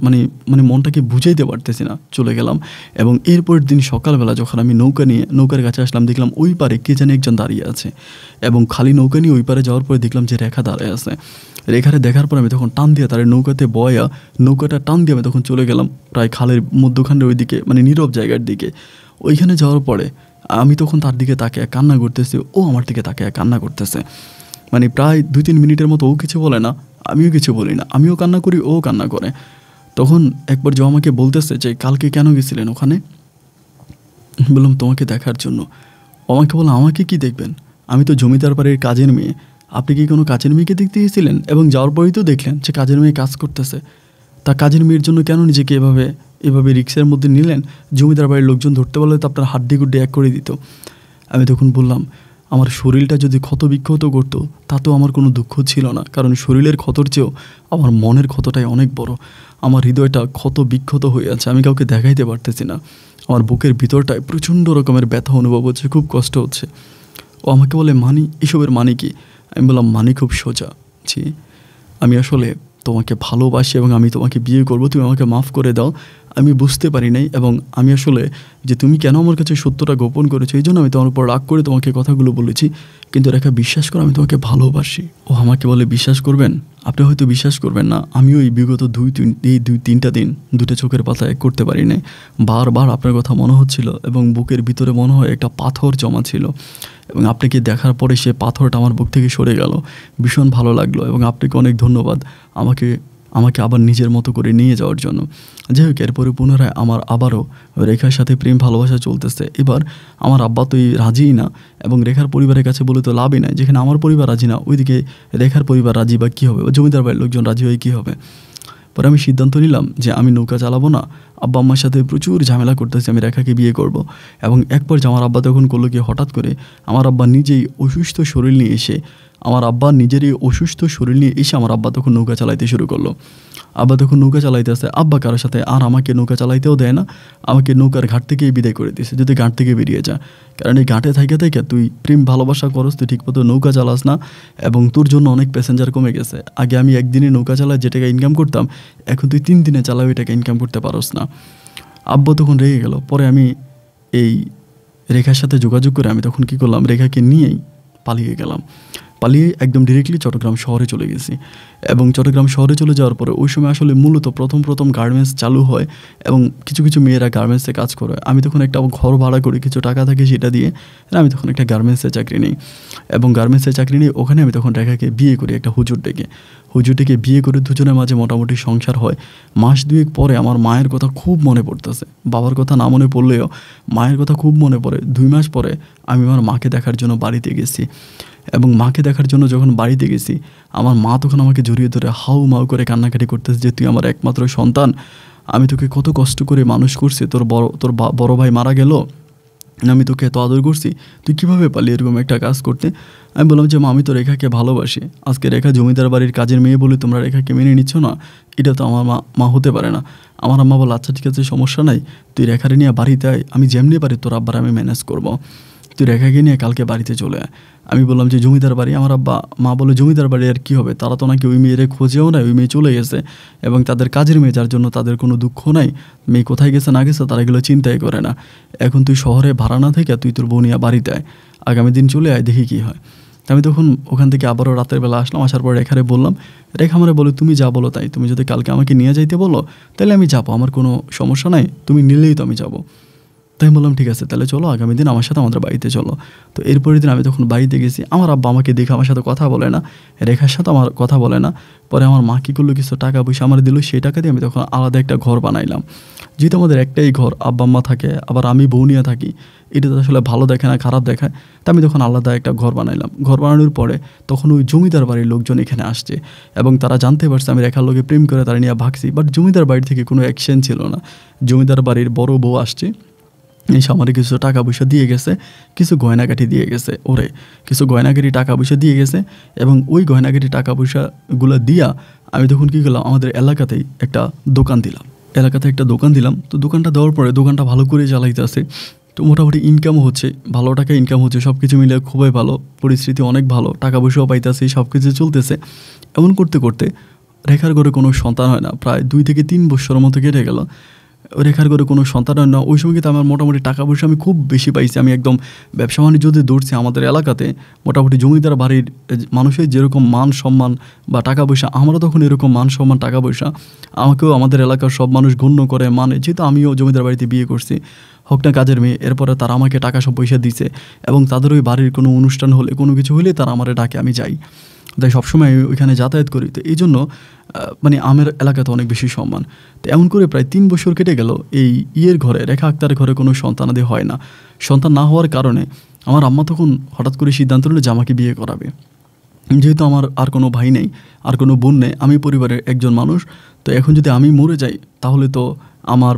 মানে মনটাকে বুঝাইতে পারতেছি না, চলে গেলাম। এবং এরপরের দিন সকালবেলা যখন আমি নৌকা নিয়ে নৌকার কাছে আসলাম, দেখলাম ওই পারে কে জানি একজন দাঁড়িয়ে আছে, এবং খালি নৌকা নিয়ে ওই পারে যাওয়ার পরে দেখলাম যে রেখা দাঁড়িয়ে আছে। রেখারে দেখার পর আমি তখন টান দিয়ে তার নৌকাতে বয়া, নৌকাটা টান দিয়ে আমি তখন চলে গেলাম প্রায় খালের মধ্যখানের ওই দিকে, মানে নীরব জায়গার দিকে। ওইখানে যাওয়ার পরে আমি তখন তার দিকে তাকে কান্না করতেছি, ও আমার দিকে তাকে কান্না করতেছে। মানে প্রায় 2-3 মিনিটের মতো ও কিছু বলে না, আমিও কিছু বলি না, আমিও কান্না করি, ও কান্না করে। তখন একবার জো আমাকে বলতেছে যে কালকে কেন গেছিলেন ওখানে? বললাম তোমাকে দেখার জন্য। আমাকে বললাম আমাকে কি দেখবেন, আমি তো জমিদার বাড়ির কাজের মেয়ে, আপনি কি কোনো কাজের মেয়েকে দেখতে গিয়েছিলেন? এবং যাওয়ার পরেই তো দেখলেন যে কাজের মেয়ে কাজ করতেছে, তা কাজের মেয়ের জন্য কেন নিজেকে এভাবে রিক্সের মধ্যে নিলেন? জমিদার বাড়ির লোকজন ধরতে পারলে তো আপনার হাড্ডি গুড্ডি এক করে দিত। আমি তখন বললাম আমার শরীরটা যদি ক্ষত বিক্ষত করতো তাতেও আমার কোনো দুঃখ ছিল না, কারণ শরীরের ক্ষতর চেয়েও আমার মনের ক্ষতটাই অনেক বড়। আমার হৃদয়টা ক্ষত বিক্ষত হয়ে আছে, আমি কাউকে দেখাইতে পারতেছি না। আমার বুকের ভিতরটায় প্রচণ্ড রকমের ব্যথা অনুভব হচ্ছে, খুব কষ্ট হচ্ছে। ও আমাকে বলে মানি, এসবের মানে কি? আমি বললাম মানে খুব সোজা, জি আমি আসলে তোমাকে ভালোবাসি এবং আমি তোমাকে বিয়ে করব, তুমি আমাকে মাফ করে দাও। আমি বুঝতে পারি নাই, এবং আমি আসলে যে তুমি কেন আমার কাছে সত্যটা গোপন করেছো এই জন্য আমি তোমার উপর রাগ করে তোমাকে কথাগুলো বলেছি। কিন্তু রেখা, বিশ্বাস করো, আমি তোমাকে ভালোবাসি। ও আমাকে বলে, বিশ্বাস করবেন? আপনি হয়তো বিশ্বাস করবেন না, আমিও এই বিগত দুই তিনটা দিন দুটো চোখের পাতা এক করতে পারি নাই। বারবার আপনার কথা মনে হচ্ছিল এবং বুকের ভিতরে মনে হয় একটা পাথর জমা ছিল, এবং আপনাকে দেখার পরে সে পাথরটা আমার বুক থেকে সরে গেল। ভীষণ ভালো লাগলো, এবং আপনাকে অনেক ধন্যবাদ আমাকে আবার নিজের মতো করে নিয়ে যাওয়ার জন্য। যাই হোক, এরপরে পুনরায় আমার আবারও রেখার সাথে প্রেম ভালোবাসা চলতেছে। এবার আমার আব্বা তো রাজিই না, এবং রেখার পরিবারের কাছে বলে তো লাভই নাই। যেখানে আমার পরিবার রাজি না, ওইদিকে রেখার পরিবার রাজি বা কী হবে, জমিদার বাড়ির লোকজন রাজি হয়ে কী হবে। পরে আমি সিদ্ধান্ত নিলাম যে আমি নৌকা চালাবো না। আব্বা আম্মার সাথে প্রচুর ঝামেলা করতেছে আমি রেখাকে বিয়ে করব। এবং এক পর্যায়ে আমার আব্বা তখন করলো কি, হঠাৎ করে আমার আব্বা নিজেই অসুস্থ শরীর নিয়ে এসে আমার আব্বা তখন নৌকা চালাইতে শুরু করলো। আব্বা তখন নৌকা চালাইতে আসে, আব্বা কারোর সাথে আর আমাকে নৌকা চালাইতেও দেয় না, আমাকে নৌকার ঘাট থেকেই বিদায় করে দিয়েছে, যদি ঘাট থেকে বেরিয়ে যা। কারণ এই ঘাটে থাইকে তুই প্রেম ভালোবাসা করস, তুই ঠিকমতো নৌকা চালাস না, এবং তোর জন্য অনেক প্যাসেঞ্জার কমে গেছে। আগে আমি একদিনে নৌকা চালাই যে টাকা ইনকাম করতাম, এখন তুই 3 দিনে চালাও এই টাকা ইনকাম করতে পারস না। আব্বা তখন রেগে গেল। পরে আমি এই রেখার সাথে যোগাযোগ করে আমি তখন কী করলাম, রেখাকে নিয়েই পালিয়ে গেলাম। পালিয়ে একদম ডিরেক্টলি চট্টগ্রাম শহরে চলে গেছি। এবং চট্টগ্রাম শহরে চলে যাওয়ার পরে ওই সময় আসলে মূলত প্রথম গার্মেন্টস চালু হয়, এবং কিছু মেয়েরা গার্মেন্টসে কাজ করে। আমি তখন একটা ঘর ভাড়া করি, কিছু টাকা থাকে সেটা দিয়ে আমি তখন একটা গার্মেন্টসে চাকরি নিই। এবং গার্মেন্টসে চাকরি নিই, ওখানে আমি তখন রেখাকে বিয়ে করি একটা হুজুর ডেকে বিয়ে করে দুজনের মাঝে মোটামুটি সংসার হয়। মাস 2 পরে আমার মায়ের কথা খুব মনে পড়তেছে, বাবার কথা না মনে পড়লেও মায়ের কথা খুব মনে পড়ে। 2 মাস পরে আমি আমার মাকে দেখার জন্য বাড়িতে গেছি, এবং মাকে দেখার জন্য যখন বাড়িতে গেছি, আমার মা তখন আমাকে জড়িয়ে ধরে হাউ মাউ করে কান্নাকাটি করতেছে যে তুই আমার একমাত্র সন্তান, আমি তোকে কত কষ্ট করে মানুষ করছি, তোর বড় ভাই মারা গেল, আমি তোকে এত আদর করছি, তুই কীভাবে পারলি এরকম একটা কাজ করতে। আমি বললাম যে মা, আমি তো রেখাকে ভালোবাসি, আজকে রেখা জমিদার বাড়ির কাজের মেয়ে বলে তোমরা রেখাকে মেনে নিচ্ছ না, এটা তো আমার মা হতে পারে না। আমার আম্মা বলে, আচ্ছা ঠিক আছে, সমস্যা নাই, তুই রেখারে নিয়ে বাড়িতে আয়, আমি যেমনি পারি তোর আব্বার আমি ম্যানেজ করবো, তুই রেখাকে নিয়ে কালকে বাড়িতে চলে আয়। আমি বললাম যে জমিদার বাড়ি, আমার মা বলে জমিদার বাড়ি আর কী হবে, তারা তো নাকি ওই মেয়েরে খোঁজেও নাই, ওই মেয়ে চলে গেছে, এবং তাদের কাজের মেয়ে, যার জন্য তাদের কোনো দুঃখ নাই, মেয়ে কোথায় গেছে না গেছে তারা এগুলো চিন্তাই করে না। এখন তুই শহরে ভাড়া না থেকে তুই তোর বোনিয়া বাড়িতে আয়, আগামী দিন চলে আয়, দেখি কী হয়। আমি তখন ওখান থেকে আবারও রাতের বেলা আসলাম। আসার পর রেখারে বললাম, রেখা আমারে বলে, তুমি যা বলো তাই, তুমি যদি কালকে আমাকে নিয়ে যাইতে বলো তাহলে আমি যাবো, আমার কোনো সমস্যা নাই, তুমি নিলেই তো আমি যাবো। তাই আমি বললাম ঠিক আছে, তাহলে চলো আগামী দিন আমার সাথে আমাদের বাড়িতে চলো। তো এরপরের দিন আমি তখন বাড়িতে গেছি। আমার আব্বা আমাকে দেখে আমার সাথে কথা বলে না, রেখার সাথে আমার কথা বলে না। পরে আমার মা কী করলো, কিছু টাকা পয়সা আমার দিল, সেই টাকা দিয়ে আমি তখন আলাদা একটা ঘর বানাইলাম। যেহেতু আমাদের একটাই ঘর, আব্বা আম্মা থাকে, আবার আমি বৌনিয়া থাকি, এটা তো আসলে ভালো দেখে না, খারাপ দেখায়। তা আমি তখন আলাদা একটা ঘর বানাইলাম। ঘর বানানোর পরে তখন ওই জমিদার বাড়ির লোকজন এখানে আসছে, এবং তারা জানতে পারছে আমি রেখার লোকে প্রেম করে তারা নিয়ে ভাগছি। বাট জমিদার বাড়ি থেকে কোনো অ্যাকশন ছিল না। জমিদার বাড়ির বড় বউ আসছে, এসে আমার কিছু টাকা পয়সা দিয়ে গেছে, কিছু গয়নাগাটি দিয়ে গেছে, কিছু গয়নাগাটি টাকা পয়সা দিয়ে গেছে। এবং ওই গয়নাগাটি টাকা পয়সাগুলো দিয়া আমি তখন কী করলাম, আমাদের এলাকাতেই একটা দোকান দিলাম। তো দোকানটা দেওয়ার পরে দোকানটা ভালো করে চালাইতে আসে। তো মোটামুটি ইনকামও হচ্ছে, ভালো টাকা ইনকাম হচ্ছে, সব কিছু মিলে খুবই ভালো, পরিস্থিতি অনেক ভালো, টাকা পয়সাও পাইতেছে, সব কিছু চলতেছে। এমন করতে করতে রেখার ঘরে কোনো সন্তান হয় না, প্রায় 2 থেকে 3 বছরের মতো কেটে গেল। রেখার ঘরে কোনো সন্তান হয় না। ওই সময় কিন্তু আমার মোটামুটি টাকা পয়সা আমি খুব বেশি পাইছি। আমি একদম ব্যবসা বাণিজ্য দিয়ে দৌড়ছি। আমাদের এলাকাতে মোটামুটি জমিদার বাড়ির মানুষের যেরকম মান সম্মান বা টাকা পয়সা, আমারও তখন এরকম মান সম্মান টাকা পয়সা, আমাকেও আমাদের এলাকার সব মানুষ গণ্য করে, মানে যেহেতু আমিও জমিদার বাড়িতে বিয়ে করছি, হোক না কাজের মেয়ে। এরপরে তারা আমাকে টাকা সব পয়সা দিছে, এবং তাদের ওই বাড়ির কোনো অনুষ্ঠান হলে, কোনো কিছু হলে তারা আমার ডাকে, আমি যাই, তাই সবসময় ওইখানে যাতায়াত করি। তো এই জন্য মানে আমার এলাকাতে অনেক বেশি সম্মান। তো এমন করে প্রায় 3 বছর কেটে গেল। এই ঘরে, রেখা আক্তারের ঘরে কোনো সন্তানাদি হয় না। সন্তান না হওয়ার কারণে আমার আম্মা তখন হঠাৎ করে সিদ্ধান্ত নিল যে আমাকে বিয়ে করাবে। যেহেতু আমার আর কোনো ভাই নেই, আর কোনো বোন নেই, আমি পরিবারের একজন মানুষ। তো এখন যদি আমি মরে যাই তাহলে তো আমার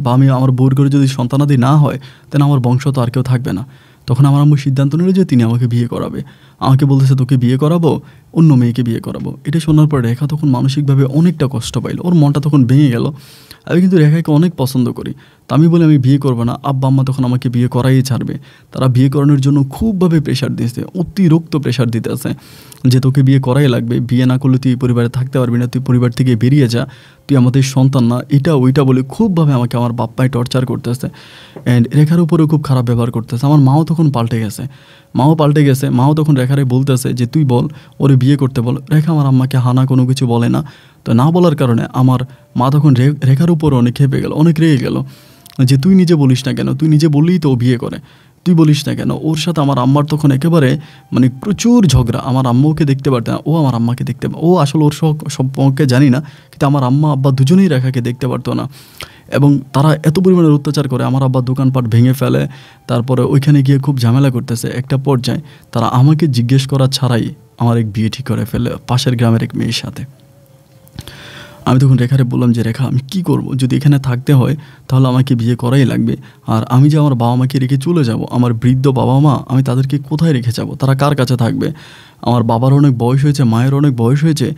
বউর ঘরে যদি সন্তানাদি না হয়, তাহলে আমার বংশ তো আর কেউ থাকবে না। তখন আমার আম্মু সিদ্ধান্ত নিল যে তিনি আমাকে বিয়ে করাবে। আমাকে বলতেছে তোকে বিয়ে করাবো, অন্য মেয়েকে বিয়ে করাবো। এটা শোনার পর রেখা তখন মানসিকভাবে অনেকটা কষ্ট পাইল, ওর মনটা তখন ভেঙে গেল। আমি কিন্তু রেখাকে অনেক পছন্দ করি, তা আমি বলি আমি বিয়ে করবো না। আব্বা আম্মা তখন আমাকে বিয়ে করাই ছাড়বে, তারা বিয়ে করানোর জন্য খুবভাবে প্রেশার দিয়েছে, অতিরিক্ত প্রেশার দিতেছে যে তোকে বিয়ে করাই লাগবে, বিয়ে না করলে তুই এই পরিবারে থাকতে পারবি না, তুই পরিবার থেকে বেরিয়ে যা, তুই আমাদের সন্তান না, এটা ওইটা বলে খুবভাবে আমাকে আমার বাপ্পাই টর্চার করতেছে। অ্যান্ড রেখার উপরেও খুব খারাপ ব্যবহার করতেছে। আমার মাও তখন পাল্টে গেছে, মাও তখন রেখারে বলতেছে যে তুই বল, ওরে বিয়ে করতে বল। রেখা আমার আম্মাকে হানা কোনো কিছু বলে না, তো না বলার কারণে আমার মা তখন রেখার উপর অনেক খেপে গেল, অনেক রেগে গেল যে তুই নিজে বলিস না কেন, তুই নিজে বললেই তো ও বিয়ে করে, তুই বলিস না কেন। ওর সাথে আমার আম্মার তখন একেবারে মানে প্রচুর ঝগড়া। আমার আম্মাকে দেখতে পারতে না, ও আমার আম্মাকে দেখতে, ও আসলে ওর সম্পর্কে জানি না, কিন্তু আমার আম্মা আব্বা দুজনেই রেখাকে দেখতে পারতো না। এবং তারা এত পরিমাণে অত্যাচার করে, আমার আব্বা দোকানপাট ভেঙে ফেলে, তারপরে ওইখানে গিয়ে খুব ঝামেলা করতেছে। একটা পর্যায়ে তারা আমাকে জিজ্ঞেস করা ছাড়াই আমার এক বিয়ে ঠিক করে ফেলে পাশের গ্রামের এক মেয়ের সাথে। আমি তখন রেখারে বললাম যে রেখা আমি কী করব, যদি এখানে থাকতে হয় তাহলে আমাকে বিয়ে করাই লাগবে। আর আমি যে আমার বাবা মাকে রেখে চলে যাব, আমার বৃদ্ধ বাবা মা, আমি তাদেরকে কোথায় রেখে যাব, তারা কার কাছে থাকবে? আমার বাবার অনেক বয়স হয়েছে, মায়ের অনেক বয়স হয়েছে,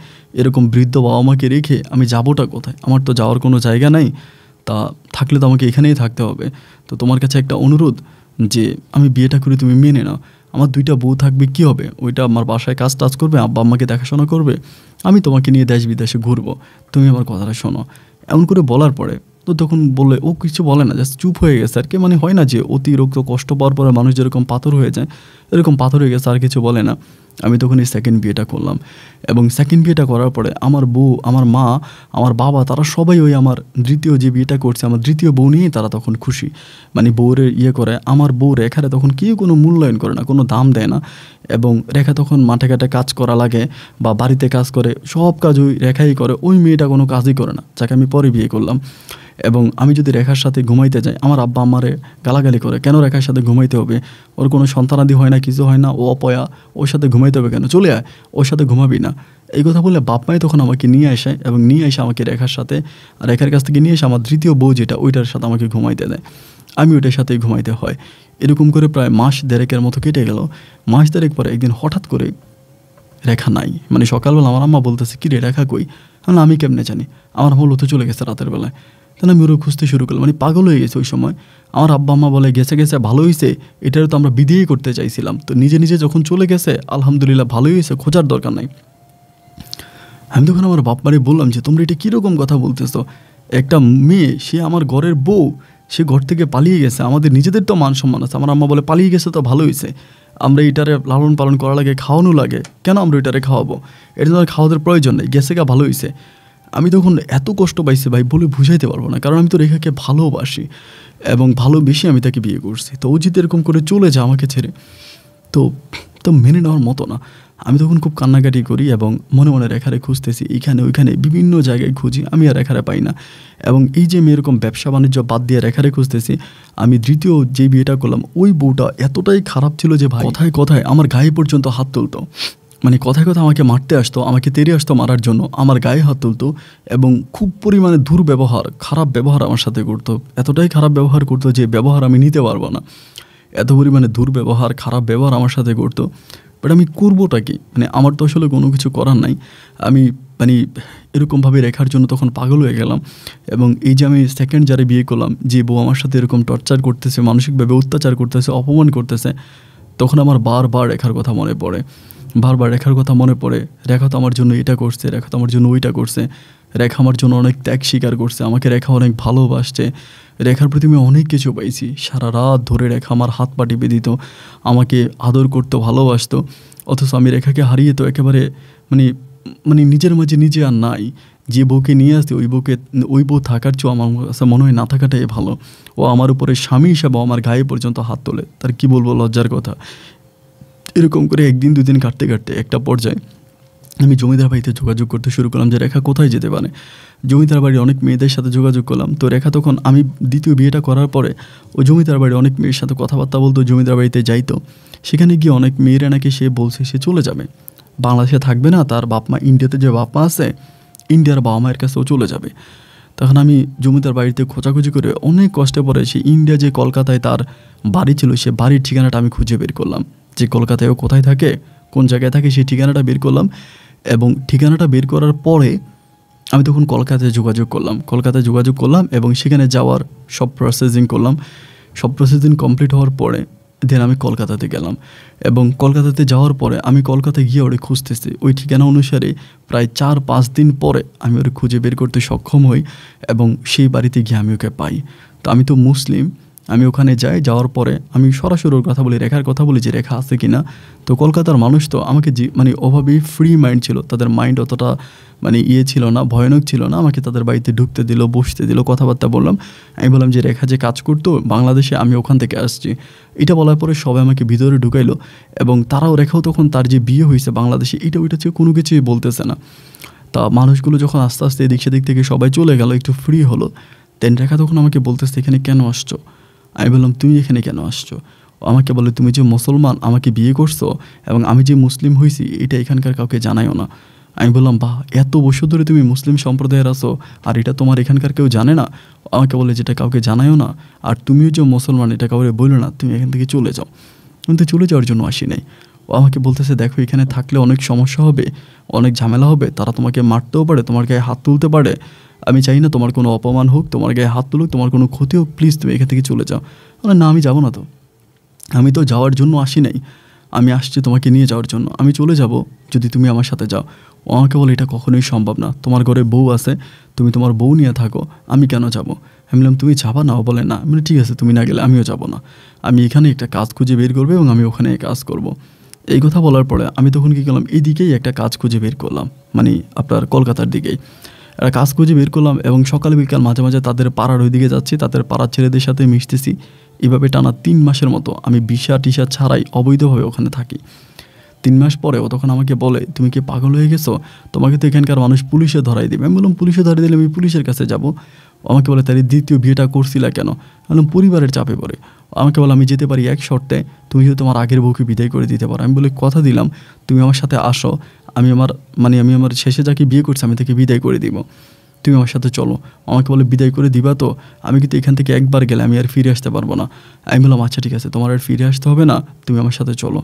এরকম বৃদ্ধ বাবা মাকে রেখে আমি যাবোটা কোথায়? আমার তো যাওয়ার কোনো জায়গা নাই, তা থাকলে তো আমাকে এখানেই থাকতে হবে। তো তোমার কাছে একটা অনুরোধ যে আমি বিয়েটা করে তুমি মেনে নাও। আমার 2টা বউ থাকবে, কি হবে? ওইটা আমার বাসায় কাজ টাজ করবে, আব্বা আম্মাকে দেখাশোনা করবে, আমি তোমাকে নিয়ে দেশ বিদেশে ঘুরবো, তুমি আমার কথাটা শোনো। এমন করে বলার পরে তো তখন বললে, ও কিছু বলে না, জাস্ট চুপ হয়ে গেছে আর কি। মানে হয় না যে অতিরিক্ত কষ্ট পাওয়ার পরে মানুষ যেরকম পাথর হয়ে যায়, এরকম পাথর হয়ে গেছে, আর কিছু বলে না। আমি তখন এই সেকেন্ড বিয়েটা করলাম, এবং সেকেন্ড বিয়েটা করার পরে আমার বউ, আমার মা, আমার বাবা, তারা সবাই ওই আমার দ্বিতীয় যে বিয়েটা করছে, আমার দ্বিতীয় বউ নিয়েই তারা তখন খুশি। মানে বউরে করে, আমার বউ রেখারে তখন কেউ কোনো মূল্যায়ন করে না, কোনো দাম দেয় না। এবং রেখা তখন মাঠে ঘাটে কাজ করা লাগে বা বাড়িতে কাজ করে, সব কাজ ওই রেখাই করে, ওই মেয়েটা কোনো কাজই করে না, যাকে আমি পরে বিয়ে করলাম। এবং আমি যদি রেখার সাথে ঘুমাইতে যাই, আমার আব্বা আমারে গালাগালি করে, কেন রেখার সাথে ঘুমাইতে হবে, ওর কোনো সন্তানাদি হয় না, কিছু হয় না, ও অপয়া, ওর সাথে ঘুমাইতে হবে কেন, চলে আয়, ওর সাথে ঘুমাবি না। এই কথা বললে বাপ্পাই তখন আমাকে নিয়ে আসে, এবং নিয়ে এসে আমাকে রেখার সাথে, আর রেখার কাছ থেকে নিয়ে এসে আমার দ্বিতীয় বউ যেটা, ওইটার সাথে আমাকে ঘুমাইতে দেয়, আমি ওইটার সাথেই ঘুমাইতে হয়। এরকম করে প্রায় মাস দেড়েকের মতো কেটে গেল। মাস দেড়েক পরে একদিন হঠাৎ করে রেখা নাই। মানে সকালবেলা আমার আম্মা বলতেছে, কি রে রেখা কই? আমি কেমনে জানি, আমার আম্মা তো চলে গেছে রাতের বেলায়। তাহলে আমি ওরা খুঁজতে শুরু করলাম, মানে পাগল হয়ে গেছে ওই সময়। আমার আব্বা আম্মা বলে, গেছে ভালো হয়েছে, এটারও তো আমরা বিদেই করতে চাইছিলাম, তো নিজে নিজে যখন চলে গেছে আলহামদুলিল্লাহ ভালোই হয়েছে, খোঁজার দরকার নাই। আমি তখন আমার বাপ মারে বললাম যে তোমরা এটা কীরকম কথা বলতেছো, একটা মেয়ে, সে আমার ঘরের বউ, সে ঘর থেকে পালিয়ে গেছে, আমাদের নিজেদের তো মান সম্মান আছে। আমার আম্মা বলে, পালিয়ে গেছে তো ভালো হয়েছে, আমরা এটারে লালন পালন করা লাগে, খাওয়ানো লাগে, কেন আমরা এটারে খাওয়াবো? এটা তো খাওয়াদের প্রয়োজন নেই, গেছে ভালো হয়েছে। আমি তখন এত কষ্ট পাইছি ভাই, বলে বুঝাইতে পারবো না, কারণ আমি তো রেখাকে ভালোবাসি এবং ভালোবেসে আমি তাকে বিয়ে করছি। তো ও যদি এরকম করে চলে যায় আমাকে ছেড়ে, তো তো মেনে নেওয়ার মতো না। আমি তখন খুব কান্নাকাটি করি এবং মনে মনে রেখারে খুঁজতেছি, এইখানে ওইখানে বিভিন্ন জায়গায় খুঁজি, আমি আর রেখারে পাই না। এবং এই যে আমি এরকম ব্যবসা বাণিজ্য বাদ দিয়ে রেখারে খুঁজতেছি, আমি দ্বিতীয় যে বিয়েটা করলাম, ওই বউটা এতটাই খারাপ ছিল যে ভাই, কথায় কথায় আমার গায়ে পর্যন্ত হাত তুলতো। মানে কথায় কথা আমাকে মারতে আসতো, আমাকে তেড়ে আসতো মারার জন্য, আমার গায়ে হাত তুলতো, এবং খুব পরিমাণে দুর্ব্যবহার, খারাপ ব্যবহার আমার সাথে করতো। এতটাই খারাপ ব্যবহার করতো যে ব্যবহার আমি নিতে পারবো না, এত পরিমাণে দুর্ব্যবহার, খারাপ ব্যবহার আমার সাথে করতো। বাট আমি করবোটা কি? মানে আমার তো আসলে কোনো কিছু করার নাই। আমি মানে এরকমভাবে রেখার জন্য তখন পাগল হয়ে গেলাম। এবং এই যে আমি সেকেন্ড যারে বিয়ে করলাম, যে বউ আমার সাথে এরকম টর্চার করতেছে, মানসিকভাবে অত্যাচার করতেছে, অপমান করতেছে, তখন আমার বারবার রেখার কথা মনে পড়ে, বারবার রেখার কথা মনে পড়ে। রেখা তো আমার জন্য এটা করছে, রেখা তো আমার জন্য ওইটা করছে, রেখা আমার জন্য অনেক ত্যাগ স্বীকার করছে, আমাকে রেখা অনেক ভালোবাসছে, রেখার প্রতি আমি অনেক কিছু পাইছি। সারা রাত ধরে রেখা আমার হাত পা টিপে দিত, আমাকে আদর করতো, ভালোবাসতো। অথচ আমি রেখাকে হারিয়ে তো একেবারে মানে মানে নিজের মাঝে নিজে আর নাই। যে বউকে নিয়ে আসতে, ওই বউ থাকার চেয়েও আমার কাছে মনে হয় না থাকাটাই ভালো। ও আমার উপরে স্বামী হিসাবে আমার গায়ে পর্যন্ত হাত তোলে, তার কি বলবো, লজ্জার কথা। এরকম করে একদিন দুদিন কাটতে কাটতে একটা পর্যায়ে আমি জমিদার বাড়িতে যোগাযোগ করতে শুরু করলাম যে রেখা কোথায় যেতে পারে। জমিদার বাড়ির অনেক মেয়েদের সাথে যোগাযোগ করলাম। তো রেখা তখন, আমি দ্বিতীয় বিয়েটা করার পরে ও জমিদার বাড়ির অনেক মেয়ের সাথে কথাবার্তা বলতো, জমিদার বাড়িতে যাইতো। সেখানে গিয়ে অনেক মেয়েরা নাকি সে বলছে সে চলে যাবে, বাংলাদেশে থাকবে না, তার বাপ মা ইন্ডিয়াতে, যে বাপ মা আছে ইন্ডিয়ার বাবা মায়ের কাছেও চলে যাবে। তখন আমি জমিদার বাড়িতে খোঁজাখুঁজি করে অনেক কষ্টে পড়ে সে ইন্ডিয়া, যে কলকাতায় তার বাড়ি ছিল, সে বাড়ির ঠিকানাটা আমি খুঁজে বের করলাম, যে কলকাতায় ও কোথায় থাকে কোন জায়গায় থাকে সেই ঠিকানাটা বের করলাম, এবং ঠিকানাটা বের করার পরে আমি তখন কলকাতায় যোগাযোগ করলাম এবং সেখানে যাওয়ার সব প্রসেসিং করলাম। সব প্রসেসিং কমপ্লিট হওয়ার পরে দেন আমি কলকাতাতে গেলাম, এবং কলকাতাতে যাওয়ার পরে আমি কলকাতায় গিয়ে ওরে খুঁজতেছি। ওই ঠিকানা অনুসারে প্রায় 4-5 দিন পরে আমি ওরে খুঁজে বের করতে সক্ষম হই, এবং সেই বাড়িতে গিয়ে আমি ওকে পাই। তো আমি তো মুসলিম, আমি ওখানে যাওয়ার পরে আমি সরাসরি ওর কথা বলি, রেখার কথা বলি যে রেখা আছে কি না। তো কলকাতার মানুষ তো আমাকে মানে ওভাবেই ফ্রি মাইন্ড ছিল, তাদের মাইন্ড অতটা মানে ছিল না, ভয়ানক ছিল না। আমাকে তাদের বাড়িতে ঢুকতে দিল, বসতে দিল, কথাবার্তা বললাম। আমি বললাম যে রেখা যে কাজ করতো বাংলাদেশে, আমি ওখান থেকে আসছি। এটা বলার পরে সবাই আমাকে ভিতরে ঢুকাইলো, এবং রেখাও তখন তার যে বিয়ে হয়েছে বাংলাদেশে এটা ওইটা চেয়ে কোনো কিছুই বলতেছে না। তা মানুষগুলো যখন আস্তে আস্তে এদিক সেদিক থেকে সবাই চলে গেল, একটু ফ্রি হলো, দেন রেখা তখন আমাকে বলতেছে এখানে কেন আসছো। আমি বললাম তুমি এখানে কেন আসছো। আমাকে বলে তুমি যে মুসলমান আমাকে বিয়ে করছো, এবং আমি যে মুসলিম হয়েছি এটা এখানকার কাউকে জানাইও না। আমি বললাম বাহ, এত বছর ধরে তুমি মুসলিম সম্প্রদায়ের আছো আর এটা তোমার এখানকার কেউ জানে না। আমাকে বলে যেটা কাউকে জানাইও না, আর তুমিও যে মুসলমান এটা কাউকে বললো না, তুমি এখান থেকে চলে যাও। কিন্তু চলে যাওয়ার জন্য আসি নাই। ও আমাকে বলতেছে দেখো এখানে থাকলে অনেক সমস্যা হবে, অনেক ঝামেলা হবে, তারা তোমাকে মারতেও পারে, তোমার গায়ে হাত তুলতে পারে। আমি চাই না তোমার কোনো অপমান হোক, তোমার গায়ে হাত তুলুক, তোমার কোনো ক্ষতি হোক, প্লিজ তুমি এখান থেকে চলে যাও। না আমি যাবো না, তো আমি তো যাওয়ার জন্য আসি নাই, আমি আসছি তোমাকে নিয়ে যাওয়ার জন্য। আমি চলে যাব যদি তুমি আমার সাথে যাও। ও আমাকে বলে এটা কখনোই সম্ভব না, তোমার ঘরে বউ আছে, তুমি তোমার বউ নিয়ে থাকো, আমি কেন যাব। আমি বললাম তুমি যাবা না। ও বলে না। আমি ঠিক আছে তুমি না গেলে আমিও যাব না, আমি এখানে একটা কাজ খুঁজে বের করবো এবং আমি ওখানে কাজ করব। এই কথা বলার পরে আমি তখন কী করলাম, এইদিকেই একটা কাজ খুঁজে বের করলাম, মানে আপনার কলকাতার দিকেই একটা কাজ খুঁজে বের করলাম, এবং সকাল বিকাল মাঝে মাঝে তাদের পাড়ার ওইদিকে যাচ্ছি, তাদের পাড়ার ছেলেদের সাথে মিশতেছি। এভাবে টানা 3 মাসের মতো আমি ভিসা টিসা ছাড়াই অবৈধভাবে ওখানে থাকি। 3 মাস পরে ও তখন আমাকে বলে তুমি কি পাগল হয়ে গেছো, তোমাকে তো এখানকার মানুষ পুলিশে ধরাই দেবে। আমি বললাম পুলিশে ধরাই দিলে আমি পুলিশের কাছে যাব। আমাকে বলে তাহলে দ্বিতীয় বিয়েটা করছিলা কেন। আমি বললাম পরিবারের চাপে পড়ে। আমাকে বলে আমি যেতে পারি এক শর্তে, তুমি যদি তোমার আগের বউকে বিদায় করে দিতে পারো। আমি বলি কথা দিলাম তুমি আমার সাথে আসো, আমি আমার শেষে যাকে বিয়ে করছি আমি তাকে বিদায় করে দিব, তুমি আমার সাথে চলো। আমাকে বলে বিদায় করে দিবা তো, আমি কিন্তু এখান থেকে একবার গেলে আমি আর ফিরে আসতে পারবো না। আমি বললাম আচ্ছা ঠিক আছে, তোমার আর ফিরে আসতে হবে না, তুমি আমার সাথে চলো।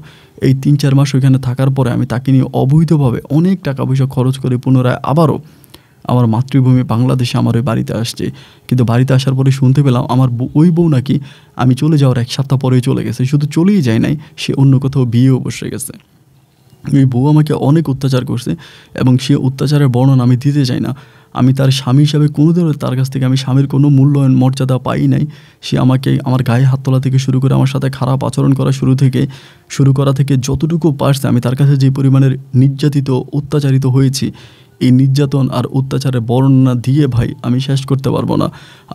এই 3-4 মাস ওইখানে থাকার পরে আমি তাকে নিয়ে অবৈধভাবে অনেক টাকা পয়সা খরচ করে পুনরায় আবারও আমার মাতৃভূমি বাংলাদেশে আমার ওই বাড়িতে আসছে। কিন্তু বাড়িতে আসার পরে শুনতে পেলাম আমার ওই বউ নাকি আমি চলে যাওয়ার 1 সপ্তাহ পরেই চলে গেছে। শুধু চলেই যায় নাই, সে অন্য কোথাও বিয়েও বসে গেছে। ওই বউ আমাকে অনেক অত্যাচার করছে, এবং সে অত্যাচারের বর্ণনা আমি দিতে চাই না। আমি তার স্বামী হিসাবে কোনোদিনও তার কাছ থেকে আমি স্বামীর কোনো মূল্যায়ন মর্যাদা পাই নাই। সে আমাকে আমার গায়ে হাত তোলা থেকে শুরু করে আমার সাথে খারাপ আচরণ করা শুরু করা থেকে যতটুকু পারছে আমি তার কাছে যে পরিমাণের নির্যাতিত অত্যাচারিত হয়েছি, এই নির্যাতন আর অত্যাচারের বর্ণনা দিয়ে ভাই আমি শেষ করতে পারবো না।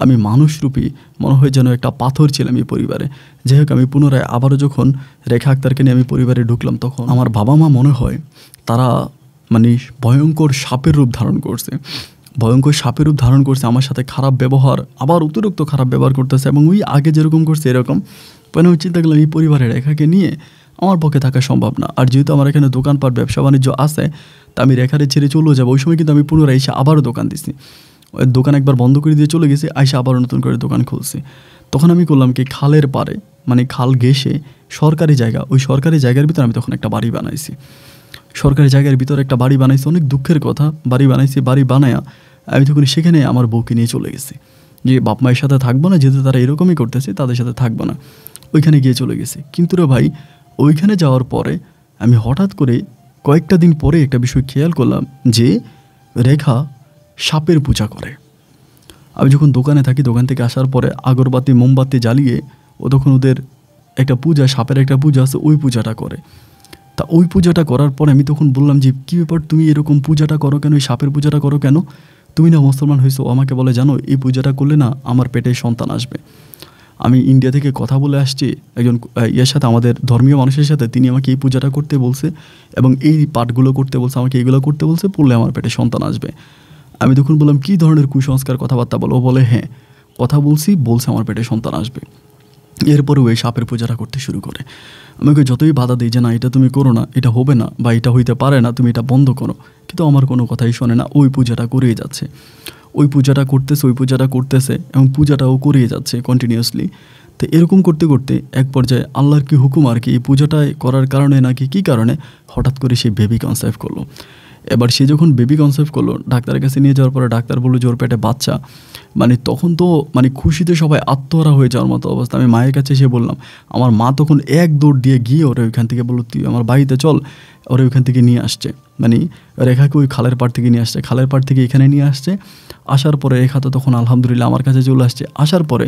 আমি মানুষরূপী মনে হয় যেন একটা পাথর ছিলাম এই পরিবারে। যাই হোক আমি পুনরায় আবারও যখন রেখা আক্তারকে নিয়ে আমি পরিবারে ঢুকলাম, তখন আমার বাবা মা মনে হয় তারা মানে ভয়ঙ্কর সাপের রূপ ধারণ করছে। আমার সাথে খারাপ ব্যবহার, আবার অতিরিক্ত খারাপ ব্যবহার করতেছে, এবং ওই আগে যেরকম করছে এরকম। মানে আমি চিন্তা করলাম এই পরিবারের রেখাকে নিয়ে আমার পক্ষে থাকা সম্ভব না। আর যেহেতু আমার এখানে দোকানপাট ব্যবসা বাণিজ্য আছে, তা আমি রেখারে ছেড়ে চলেও যাবো। ওই সময় কিন্তু আমি পুনরায় এসে আবারও দোকান দিছি। ওই দোকান একবার বন্ধ করে দিয়ে চলে গেছি, আইসা আবারও নতুন করে দোকান খুলছি। তখন আমি করলাম কি, খালের পাড়ে মানে খাল ঘেঁষে সরকারি জায়গা, ওই সরকারি জায়গার ভিতরে আমি তখন একটা বাড়ি বানাইছি। সরকারি জায়গার ভিতরে একটা বাড়ি বানাইছি, অনেক দুঃখের কথা। বাড়ি বানায়া আমি তখন সেখানে আমার বউকে নিয়ে চলে গেছি, যে বাপ মায়ের সাথে থাকবো না, যেহেতু তারা এরকমই করতেছে তাদের সাথে থাকবো না, ওইখানে গিয়ে চলে গেছি। কিন্তু রে ভাই, ওইখানে যাওয়ার পরে আমি হঠাৎ করে কয়েকটা দিন পরে একটা বিষয় খেয়াল করলাম যে রেখা সাপের পূজা করে। আমি যখন দোকানে থাকি, দোকান থেকে আসার পরে আগরবাতি মোমবাতি জ্বালিয়ে ও তখন ওদের একটা পূজা, সাপের একটা পূজা আছে, ওই পূজাটা করে। তা ওই পূজাটা করার পরে আমি তখন বললাম যে কী ব্যাপার, তুমি এরকম পূজাটা করো কেন, এই সাপের পূজাটা করো কেন, তুমি না মুসলমান হয়েছো। আমাকে বলে জানো এই পূজাটা করলে না আমার পেটে সন্তান আসবে। আমি ইন্ডিয়া থেকে কথা বলে আসছি একজন ইয়ের সাথে, আমাদের ধর্মীয় মানুষের সাথে, তিনি আমাকে এই পূজাটা করতে বলছে এবং এই পাঠগুলো করতে বলছে, আমাকে এইগুলো করতে বলছে, পড়লে আমার পেটে সন্তান আসবে। আমি তখন বললাম কী ধরনের কুসংস্কার কথাবার্তা বলো। ও বলে হ্যাঁ কথা বলছে আমার পেটে সন্তান আসবে। এরপরেও এই সাপের পূজাটা করতে শুরু করে। আমাকে যতই বাধা দিই যে না এটা তুমি করো না, এটা হবে না বা এটা হইতে পারে না, তুমি এটা বন্ধ করো, কিন্তু আমার কোনো কথাই শোনে না। ওই পূজাটা করেই যাচ্ছে, ওই পূজাটা করতেছে এবং পূজাটাও করিয়ে যাচ্ছে কন্টিনিউয়াসলি। তো এরকম করতে করতে এক পর্যায়ে আল্লাহর কি হুকুম আর কি, এই পূজাটায় করার কারণে নাকি কী কারণে হঠাৎ করে সে বেবি কনসেপ্ট করলো। এবার সে যখন বেবি কনসেপ্ট করলো, ডাক্তারের কাছে নিয়ে যাওয়ার পরে ডাক্তার বললো যে ওর পেটে বাচ্চা। মানে তখন তো মানে খুশিতে সবাই আত্মহারা হয়ে যাওয়ার মতো অবস্থা। আমি মায়ের কাছে এসে বললাম, আমার মা তখন এক দৌড় দিয়ে গিয়ে ওরা ওইখান থেকে বললো তুই আমার বাড়িতে চল। ওরা ওইখান থেকে নিয়ে আসছে, মানে রেখাকে ওই খালের পাড় থেকে নিয়ে আসছে, খালের পাড় থেকে এখানে নিয়ে আসছে। আসার পরে রেখা তো তখন আলহামদুলিল্লাহ আমার কাছে চলে আসছে। আসার পরে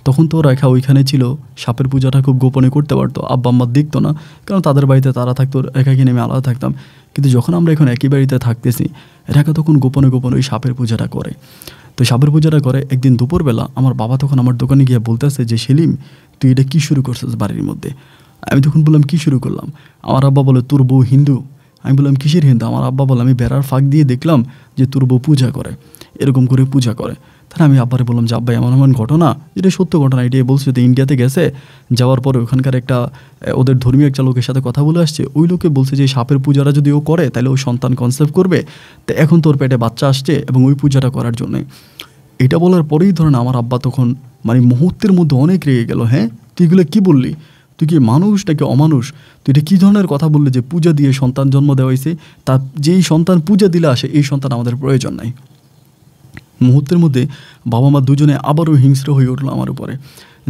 তখন তো রেখা ওইখানে ছিল, সাপের পূজাটা খুব গোপনে করতে পারতো, আব্বা আম্মা দেখতো না, কারণ তাদের বাড়িতে তারা থাকতো, রেখাকে নেমে আলাদা থাকতাম। কিন্তু যখন আমরা এখন একই বাড়িতে থাকতেছি, রেখা তখন গোপনে গোপনে ওই সাপের পূজাটা করে। তো সাপের পূজাটা করে একদিন দুপুরবেলা আমার বাবা তখন আমার দোকানে গিয়ে বলতেছে যে সেলিম, তুই এটা কী শুরু করছিস বাড়ির মধ্যে? আমি তখন বললাম কী শুরু করলাম? আমার আব্বা বলে তোর বউ হিন্দু। আমি বললাম কিসের হিন্দু? আমার আব্বা বলে আমি বেড়ার ফাঁক দিয়ে দেখলাম যে তোর বউ পূজা করে, এরকম করে পূজা করে। তাহলে আমি আব্বারে বললাম যে আব্বা এমন এমন ঘটনা, যেটা সত্য ঘটনা, এটাই বলছে। তো ইন্ডিয়াতে গেছে, যাওয়ার পরে ওখানকার একটা ওদের ধর্মীয় একটা লোকের সাথে কথা বলে আসছে। ওই লোকে বলছে যে সাপের পূজাটা যদি ও করে তাহলে ও সন্তান কনসেপ্ট করবে। তো এখন তোর পেটে বাচ্চা আসছে এবং ওই পূজাটা করার জন্যে। এটা বলার পরেই ধরেন আমার আব্বা তখন মানে মুহূর্তের মধ্যে অনেক রেগে গেল। হ্যাঁ, তুই এগুলো কী বললি? তুই কি মানুষ নাকি অমানুষ? তুই এটা কী ধরনের কথা বললি যে পূজা দিয়ে সন্তান জন্ম দেওয়া হয়েছে, তা যেই সন্তান পূজা দিলে আসে এই সন্তান আমাদের প্রয়োজন নাই। মুহূর্তের মধ্যে বাবা মা দুজনে আবারও হিংস্র হয়ে উঠলো আমার উপরে,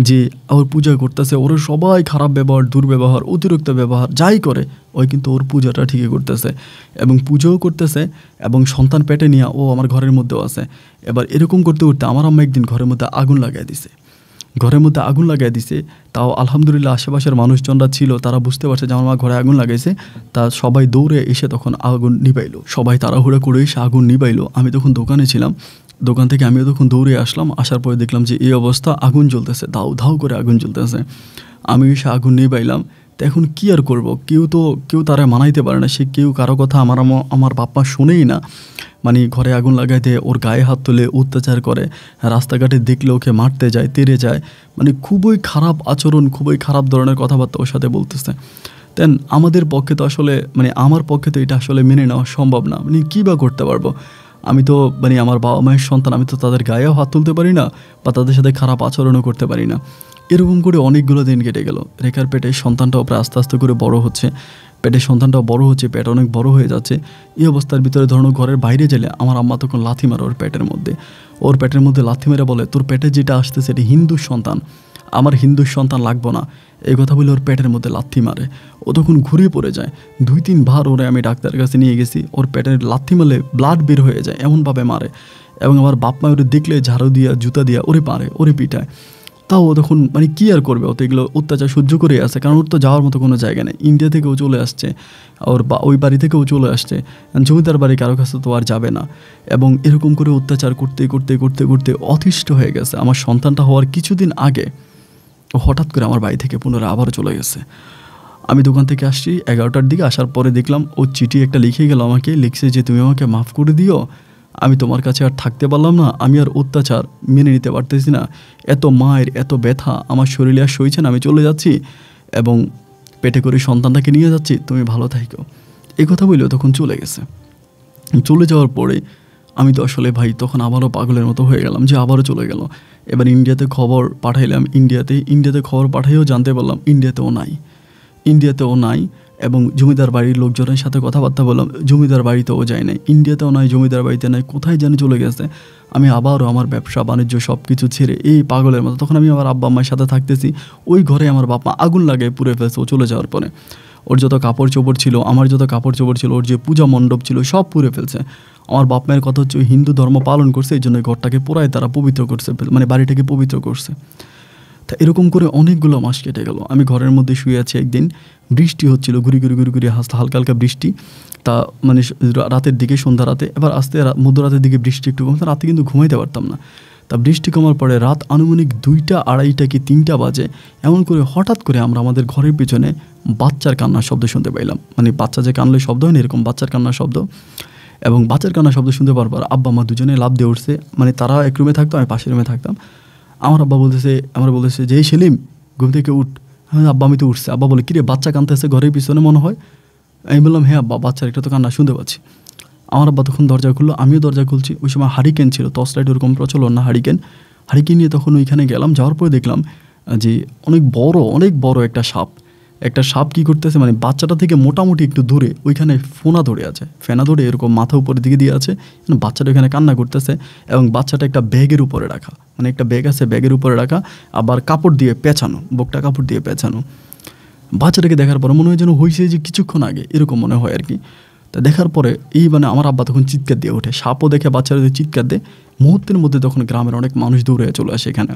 যে ওর পূজা করতেছে, ওর সবাই খারাপ ব্যবহার, দুর্ব্যবহার, অতিরিক্ত ব্যবহার যাই করে, ওই কিন্তু ওর পূজাটা ঠিকই করতেছে এবং পুজোও করতেছে এবং সন্তান পেটে নিয়ে ও আমার ঘরের মধ্যেও আছে। এবার এরকম করতে করতে আমার আম্মা একদিন ঘরের মধ্যে আগুন লাগাই দিছে। ঘরের মধ্যে আগুন লাগাই দিছে, তাও আলহামদুলিল্লাহ আশেপাশের মানুষজনরা ছিল, তারা বুঝতে পারছে যে আমার মা ঘরে আগুন লাগাইছে। তা সবাই দৌড়ে এসে তখন আগুন নিবাইলো, সবাই তাড়াহুড়া করে এসে আগুন নিবাইলো। আমি তখন দোকানে ছিলাম, দোকান থেকে আমিও তখন দৌড়ে আসলাম। আসার পরে দেখলাম যে এই অবস্থা, আগুন জ্বলতেছে, ধাউ ধাউ করে আগুন জ্বলতেছে। আমি এসে আগুন নিবাইলাম। তো এখন কী আর করবো, কেউ তারা মানাইতে পারে না, সে কেউ কারো কথা আমার বাপ্পা শোনেই না। মানে ঘরে আগুন লাগাই দেয়, ওর গায়ে হাত তুলে অত্যাচার করে, রাস্তাঘাটে দেখলে ওকে মারতে যায়, তেড়ে যায়, মানে খুবই খারাপ আচরণ, খুবই খারাপ ধরনের কথাবার্তা ওর সাথে বলতেছে। দেন আমাদের পক্ষে তো আসলে মানে আমার পক্ষে তো এটা আসলে মেনে নেওয়া সম্ভব না। মানে কী বা করতে পারবো? আমি তো মানে আমার বাবা মায়ের সন্তান, আমি তো তাদের গায়েও হাত তুলতে পারি না বা তাদের সাথে খারাপ আচরণও করতে পারি না। এরকম করে অনেকগুলো দিন কেটে গেল। রেখার পেটে সন্তানটাও প্রায় আস্তে আস্তে করে বড় হচ্ছে, পেটের সন্তানটাও বড় হচ্ছে, পেট অনেক বড় হয়ে যাচ্ছে। এই অবস্থার ভিতরে ধরুন ঘরের বাইরে গেলে আমার আম্মা তখন লাথি মারে ওর পেটের মধ্যে লাথি মেরে বলে তোর পেটে যেটা আসতেছে এটা হিন্দুর সন্তান, আমার হিন্দুর সন্তান লাগবো না, এই কথা বলে ওর পেটের মধ্যে লাথি মারে। ও তখন ঘুরিয়ে পড়ে যায়। 2-3 বার ওরে আমি ডাক্তারের কাছে নিয়ে গেছি। ওর পেটের লাথি মারলে ব্লাড বের হয়ে যায়, এমনভাবে মারে। এবং আমার বাপ মা ওরে দেখলে ঝাড়ু দিয়া জুতা দিয়া ওরে মারে, ওরে পিটায়। তাও ও তখন মানে কী আর করবে, ও তো এগুলো অত্যাচার সহ্য করে আসে, কারণ ওর তো যাওয়ার মতো কোনো জায়গা নেই। ইন্ডিয়া থেকেও চলে আসছে, ওই বাড়ি থেকেও চলে আসছে, জমিদার বাড়ি কারো কাছে তো আর যাবে না। এবং এরকম করে অত্যাচার করতে করতে করতে করতে অতিষ্ঠ হয়ে গেছে। আমার সন্তানটা হওয়ার কিছুদিন আগে ও হঠাৎ করে আমার বাড়ি থেকে পুনরায় আবারও চলে গেছে। আমি দোকান থেকে আসছি 11টার দিকে, আসার পরে দেখলাম ও চিঠি একটা লিখে গেল আমাকে, লিখছে যে তুমি আমাকে মাফ করে দিও, আমি তোমার কাছে আর থাকতে পারলাম না, আমি আর অত্যাচার মেনে নিতে পারতেছি না, এত মায়ের এত ব্যথা আমার শরীরে আর সইছে না, আমি চলে যাচ্ছি এবং পেটে করে সন্তানটাকে নিয়ে যাচ্ছি, তুমি ভালো থাকো। এই কথা বললেও তখন চলে গেছে। চলে যাওয়ার পরে আমি তো আসলে ভাই তখন আবারও পাগলের মতো হয়ে গেলাম যে আবারও চলে গেল। এবার ইন্ডিয়াতে খবর পাঠাইলাম, ইন্ডিয়াতে খবর পাঠাইও জানতে পারলাম ইন্ডিয়াতেও নাই এবং জমিদার বাড়ির লোকজনের সাথে কথাবার্তা বললাম, জমিদার বাড়িতেও যায় নাই, ইন্ডিয়াতেও নাই, জমিদার বাড়িতে নাই, কোথায় জানি চলে গেছে। আমি আবারও আমার ব্যবসা বাণিজ্য সব কিছু ছেড়ে এই পাগলের মতো, তখন আমি আমার আব্বা আম্মার সাথে থাকতেছি, ওই ঘরে আমার বাবা আগুন লাগায় পুড়ে ফেলছে ও চলে যাওয়ার পরে। ওর যত কাপড় চোপড় ছিল, আমার যত কাপড় চোপড় ছিল, ওর যে পূজা মণ্ডপ ছিল সব পুড়ে ফেলছে। আমার বাপ মায়ের কথা হচ্ছে হিন্দু ধর্ম পালন করছে, এই জন্য ঘরটাকে পুরাই তারা পবিত্র করছে, মানে বাড়িটাকে পবিত্র করছে। তা এরকম করে অনেকগুলো মাস কেটে গেল। আমি ঘরের মধ্যে শুয়ে আছি, একদিন বৃষ্টি হচ্ছিল, ঘুরি হালকা হালকা বৃষ্টি। তা মানে রাতের দিকে, সন্ধ্যা রাতে, এবার আস্তে মধ্যরাতের দিকে বৃষ্টি একটু কমছে, রাতে কিন্তু ঘুমাইতে পারতাম না। তা বৃষ্টি কমার পরে রাত আনুমানিক 2টা, 2:30 কি 3টা বাজে, এমন করে হঠাৎ করে আমরা আমাদের ঘরের পিছনে বাচ্চার কান্নার শব্দ শুনতে পাইলাম। মানে বাচ্চা যে কানলে শব্দ হয় না, এরকম বাচ্চার কান্নার শব্দ। এবং বাচ্চার কান্নার শব্দ শুনতে পাওয়ার পর আব্বা মা দুজনে লাফ দিয়ে উঠছে। মানে তারা এক রুমে থাকতো, আমি পাশের রুমে থাকতাম। আমার আব্বা বলতেছে যে এই সেলিম ঘুম থেকে উঠ। হ্যাঁ আব্বা, আমি তো উঠছে। আব্বা বলে কিরে বাচ্চা কাঁদতেছে ঘরের পিছনে মনে হয়। আমি বললাম হ্যাঁ আব্বা, বাচ্চার একটা তো কান্না শুনতে পাচ্ছি। আমার আব্বা তখন দরজা খুললো, আমিও দরজা খুলছি। ওই সময় হারিকেন ছিল, টর্চ লাইট ওরকম প্রচলন না, হারিকেন নিয়ে তখন ওইখানে গেলাম। যাওয়ার পরে দেখলাম যে অনেক বড় একটা সাপ কী করতেছে, মানে বাচ্চাটা থেকে মোটামুটি একটু দূরে ওইখানে ফেনা ধরে এরকম মাথা উপরের দিকে দিয়ে আছে, বাচ্চাটা ওইখানে কান্না করতেছে এবং বাচ্চাটা একটা ব্যাগের উপরে রাখা, মানে একটা ব্যাগ আছে ব্যাগের উপরে রাখা, আবার কাপড় দিয়ে পেঁচানো, বুকটা কাপড় দিয়ে পেঁচানো। বাচ্চাটাকে দেখার পরে মনে হয় যেন হয়েছে যে কিছুক্ষণ আগে, এরকম মনে হয় আর কি। তা দেখার পরে মানে আমার আব্বা তখন চিৎকার দিয়ে ওঠে, সাপও দেখে বাচ্চারা চিৎকার দেয়। মুহূর্তের মধ্যে তখন গ্রামের অনেক মানুষ দৌড়ে চলে আসে এখানে।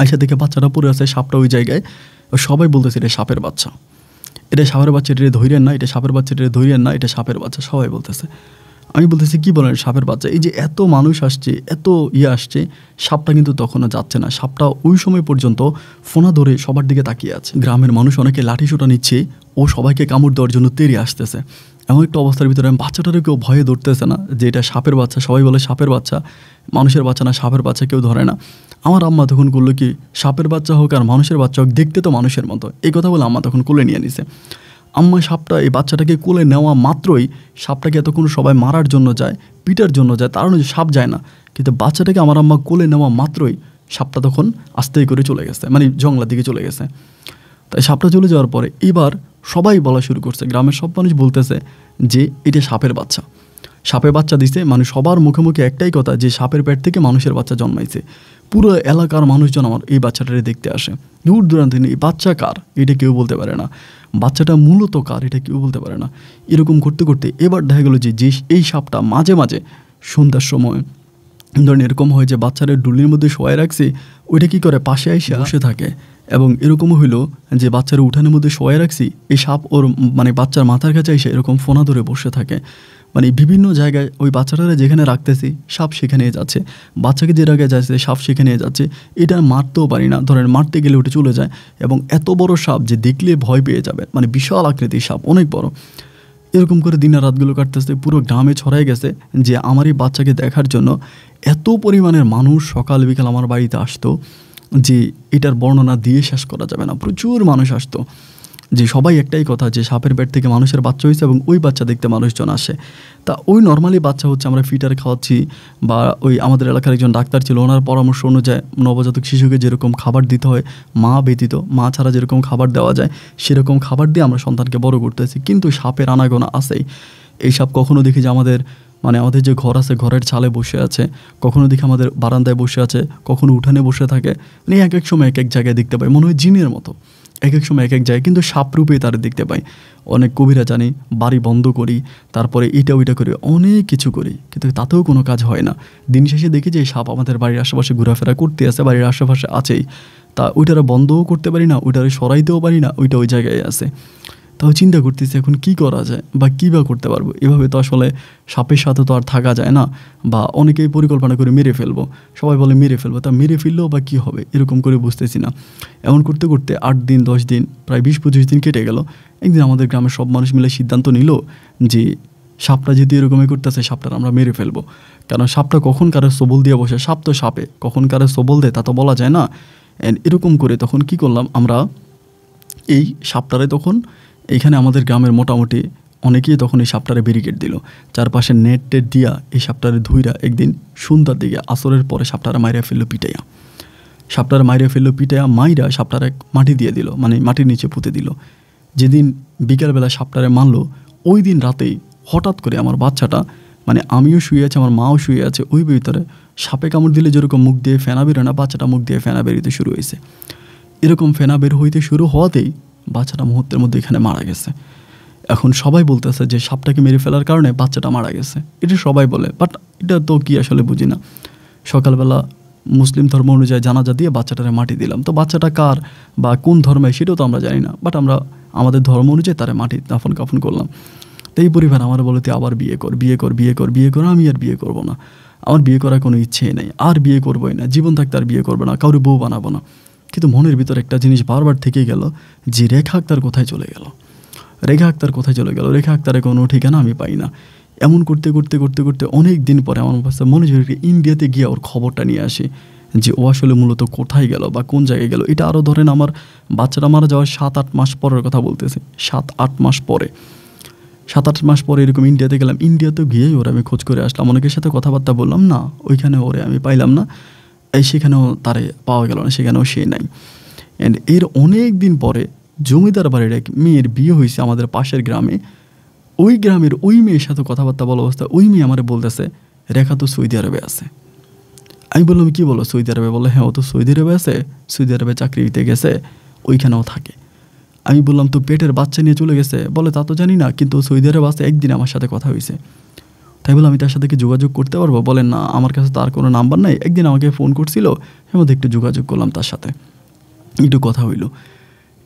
আইসা দেখে বাচ্চাটা পড়ে আছে, সাপটা ওই জায়গায়। সবাই বলতেছে এটা সাপের বাচ্চা, এটা সাপের বাচ্চা, এটা ধৈর্যের না, এটা সাপের বাচ্চা, এটা ধৈর্যের না, এটা সাপের বাচ্চা, সবাই বলতেছে। আমি বলতেছি কী বলেন সাপের বাচ্চা? এই যে এত মানুষ আসছে, এত আসছে, সাপটা কিন্তু তখনও যাচ্ছে না। সাপটা ওই সময় পর্যন্ত ফোনা ধরে সবার দিকে তাকিয়ে আছে। গ্রামের মানুষ অনেকে লাঠি সোটা নিচ্ছে, ও সবাইকে কামড় দেওয়ার জন্য তেড়ে আসতেছে। এমন একটা অবস্থার ভিতরে বাচ্চাটারও কেউ ভয়ে ধরতেছে না যে এটা সাপের বাচ্চা। সবাই বলে সাপের বাচ্চা, মানুষের বাচ্চা না, সাপের বাচ্চা কেউ ধরে না। আমার আম্মা তখন করলো কি, সাপের বাচ্চা হোক আর মানুষের বাচ্চা হোক, দেখতে তো মানুষের মতো, এই কথা বলে আম্মা তখন কোলে নিয়ে নিছে। আম্মা সাপটা, এই বাচ্চাটাকে কোলে নেওয়া মাত্রই সাপটাকে এতক্ষণ সবাই মারার জন্য যায়, পিটার জন্য যায়, তার নয় সাপ যায় না, কিন্তু বাচ্চাটাকে আমার আম্মা কোলে নেওয়া মাত্রই সাপটা তখন আস্তে করে চলে গেছে, মানে জঙ্গলার দিকে চলে গেছে। তাই সাপটা চলে যাওয়ার পরে এবার সবাই বলা শুরু করছে, গ্রামের সব মানুষ বলতেছে যে এটা সাপের বাচ্চা, সাপের বাচ্চা দিছে। মানে সবার মুখে মুখে একটাই কথা যে সাপের পেট থেকে মানুষের বাচ্চা জন্মাইছে। পুরো এলাকার মানুষজন আমার এই বাচ্চাটারে দেখতে আসে, দূর দূরান্ত থেকে। এই বাচ্চা কার এটা কেউ বলতে পারে না, বাচ্চাটা মূলত কার এটা কেউ বলতে পারে না। এরকম করতে করতে এবার দেখা গেলো যে এই সাপটা মাঝে মাঝে সন্ধ্যার সময় ধরেন এরকম হয় যে বাচ্চারা ডুলির মধ্যে শোয়াই রাখছে, ওইটা কী করে পাশে এসে বসে থাকে। এবং এরকমও হইলো যে বাচ্চারা উঠানের মধ্যে শোয়াই রাখছি, এই সাপ ওর মানে বাচ্চার মাথার কাছে এসে এরকম ফোনা ধরে বসে থাকে। মানে বিভিন্ন জায়গায় ওই বাচ্চাটারা যেখানে রাখতেছি সাপ সেখানে যাচ্ছে, বাচ্চাকে যে জায়গায় যাচ্ছে সাপ সেখানে যাচ্ছে। এটা মারতেও পারি না, ধরেন মারতে গেলে ওটা চলে যায়। এবং এত বড় সাপ যে দেখলে ভয় পেয়ে যাবে, মানে বিশাল আকৃতির সাপ, অনেক বড়। এরকম করে দিনের রাতগুলো কাটতেছে, পুরো গ্রামে ছড়াই গেছে যে আমার এই বাচ্চাকে দেখার জন্য এত পরিমাণের মানুষ সকাল বিকাল আমার বাড়িতে আসতো যে এটার বর্ণনা দিয়ে শেষ করা যাবে না। প্রচুর মানুষ আসতো, যে সবাই একটাই কথা যে সাপের পেট থেকে মানুষের বাচ্চা হয়েছে এবং ওই বাচ্চা দেখতে মানুষজন আসে। তা ওই নর্মালি বাচ্চা হচ্ছে আমরা ফিটার খাওয়াচ্ছি, বা ওই আমাদের এলাকার একজন ডাক্তার ছিল, ওনার পরামর্শ অনুযায়ী নবজাতক শিশুকে যেরকম খাবার দিতে হয়, মা ব্যতীত, মা ছাড়া যেরকম খাবার দেওয়া যায় সেরকম খাবার দিয়ে আমরা সন্তানকে বড় করতেছি। কিন্তু সাপের আনাগোনা আছেই। এই সাপ কখনো দেখি যে আমাদের যে ঘর আছে ঘরের ছালে বসে আছে, কখনো দেখি আমাদের বারান্দায় বসে আছে, কখনো উঠানে বসে থাকে। মানে এক এক সময় এক এক জায়গায় দেখতে পাই, মনে হয় জিনের মতো। এক এক সময় এক এক জায়গায় কিন্তু সাপ রূপে তারা দেখতে পাই। অনেক কবিরা জানি, বাড়ি বন্ধ করি, তারপরে এটা ওইটা করি, অনেক কিছু করি, কিন্তু তাতেও কোনো কাজ হয় না। দিন শেষে দেখি যে সাপ আমাদের বাড়ির আশেপাশে ঘোরাফেরা করতে আছে, বাড়ির আশেপাশে আছেই। তা ওইটারা বন্ধও করতে পারি না, ওইটারে সরাইতেও পারি না, ওইটা ওই জায়গায় আছে। তাও চিন্তা করতেছি এখন কি করা যায় বা কী বা করতে পারবো। এভাবে তো আসলে সাপের সাথে তো আর থাকা যায় না, বা অনেকেই পরিকল্পনা করে মেরে ফেলবো, সবাই বলে মেরে ফেলবো, তা মেরে ফেললেও বা কী হবে, এরকম করে বুঝতেছি না। এমন করতে করতে 8 দিন 10 দিন প্রায় 20-25 দিন কেটে গেল। একদিন আমাদের গ্রামের সব মানুষ মিলে সিদ্ধান্ত নিল যে সাপটা যেহেতু এরকমই করতেছে, সাপটা আমরা মেরে ফেলবো। কারণ সাপটা কখন কারো সবল দিয়ে বসে, সাপ তো সাপে, কখন কারো সবল দেয় তা তো বলা যায় না। এরকম করে তখন কি করলাম আমরা, এই সাপটারে তখন এইখানে আমাদের গ্রামের মোটামুটি অনেকেই তখন এই সাপটারে ব্যারিকেড দিল, চারপাশে নেট টেট দিয়া এই সাপটারে ধুইরা একদিন সন্ধ্যার দিকে আসরের পরে সাপটারে মাইরা ফেললো পিটাইয়া। মাইরা সাপটারে মাটি দিয়ে দিল, মানে মাটির নিচে পুঁতে দিল। যেদিন বিকালবেলা সাপটারে মারলো, ওই দিন রাতেই হঠাৎ করে আমার বাচ্চাটা, মানে আমিও শুয়ে আছি, আমার মাও শুয়ে আছে, ওই ভিতরে সাপে কামড় দিলে যেরকম মুখ দিয়ে ফেনা বেরোয় না, বাচ্চাটা মুখ দিয়ে ফেনা বেরোতে শুরু হয়েছে। এরকম ফেনা বের হইতে শুরু হওয়াতেই বাচ্চাটা মুহূর্তের মধ্যে এখানে মারা গেছে। এখন সবাই বলতেছে যে সাপটাকে মেরে ফেলার কারণে বাচ্চাটা মারা গেছে, এটা সবাই বলে, বাট এটা তো কি আসলে বুঝি না। সকালবেলা মুসলিম ধর্ম অনুযায়ী জানাজা দিয়ে বাচ্চাটারে মাটি দিলাম, তো বাচ্চাটা কার বা কোন ধর্মে সেটাও তো আমরা জানি না, বাট আমরা আমাদের ধর্ম অনুযায়ী তারা মাটি দাফন কাফন করলাম। তো এই পরিবার আমার বলে তুই আবার বিয়ে কর। আমি আর বিয়ে করবো না, আমার বিয়ে করার কোনো ইচ্ছেই নেই, আর বিয়ে করবোই না, জীবন থাকতে আর বিয়ে করবো না, কাউরে বউ বানাবো না। কিন্তু মনের ভিতর একটা জিনিস বারবার থেকেই গেল যে রেখা আক্তার কোথায় চলে গেল, রেখা আক্তারের কোনো ঠিকানা আমি পাই না। এমন করতে করতে করতে করতে অনেক দিন পরে আমার কাছে মনে হচ্ছে ইন্ডিয়াতে গিয়ে ওর খবরটা নিয়ে আসি যে ও আসলে মূলত কোথায় গেল বা কোন জায়গায় গেল। এটা আরও ধরেন আমার বাচ্চাটা মারা যাওয়ার 7-8 মাস পরের কথা বলতেছে, 7-8 মাস পরে এরকম ইন্ডিয়াতে গেলাম। ইন্ডিয়াতে গিয়েই ওরা আমি খোঁজ করে আসলাম, অনেকের সাথে কথাবার্তা বললাম না, ওইখানে ওরে আমি পাইলাম না, সেখানেও তারে পাওয়া গেল না, সেখানেও সে নাই। অ্যান্ড এর অনেক দিন পরে জমিদার বাড়ির এক মেয়ের বিয়ে হয়েছে আমাদের পাশের গ্রামে। ওই গ্রামের ওই মেয়ের সাথে কথাবার্তা বলা অবস্থা ওই মেয়ে আমার বলতেছে রেখা তো সৌদি আরবে আছে। আমি বললাম কী বলো সৌদি আরবে? বলে হ্যাঁ ও তো সৌদি আরবে আছে, সৌদি আরবে চাকরি দিতে গেছে, ওইখানেও থাকে। আমি বললাম তো পেটের বাচ্চা নিয়ে চলে গেছে? বলে তা তো জানি না, কিন্তু সৌদি আরবে আছে, একদিন আমার সাথে কথা হয়েছে। তাই বলে আমি তার সাথে কি যোগাযোগ করতে পারবো? বলেন না, আমার কাছে তার কোনো নাম্বার নাই, একদিন আমাকে ফোন করছিল, এর মধ্যে একটু যোগাযোগ করলাম তার সাথে, একটু কথা হইলো।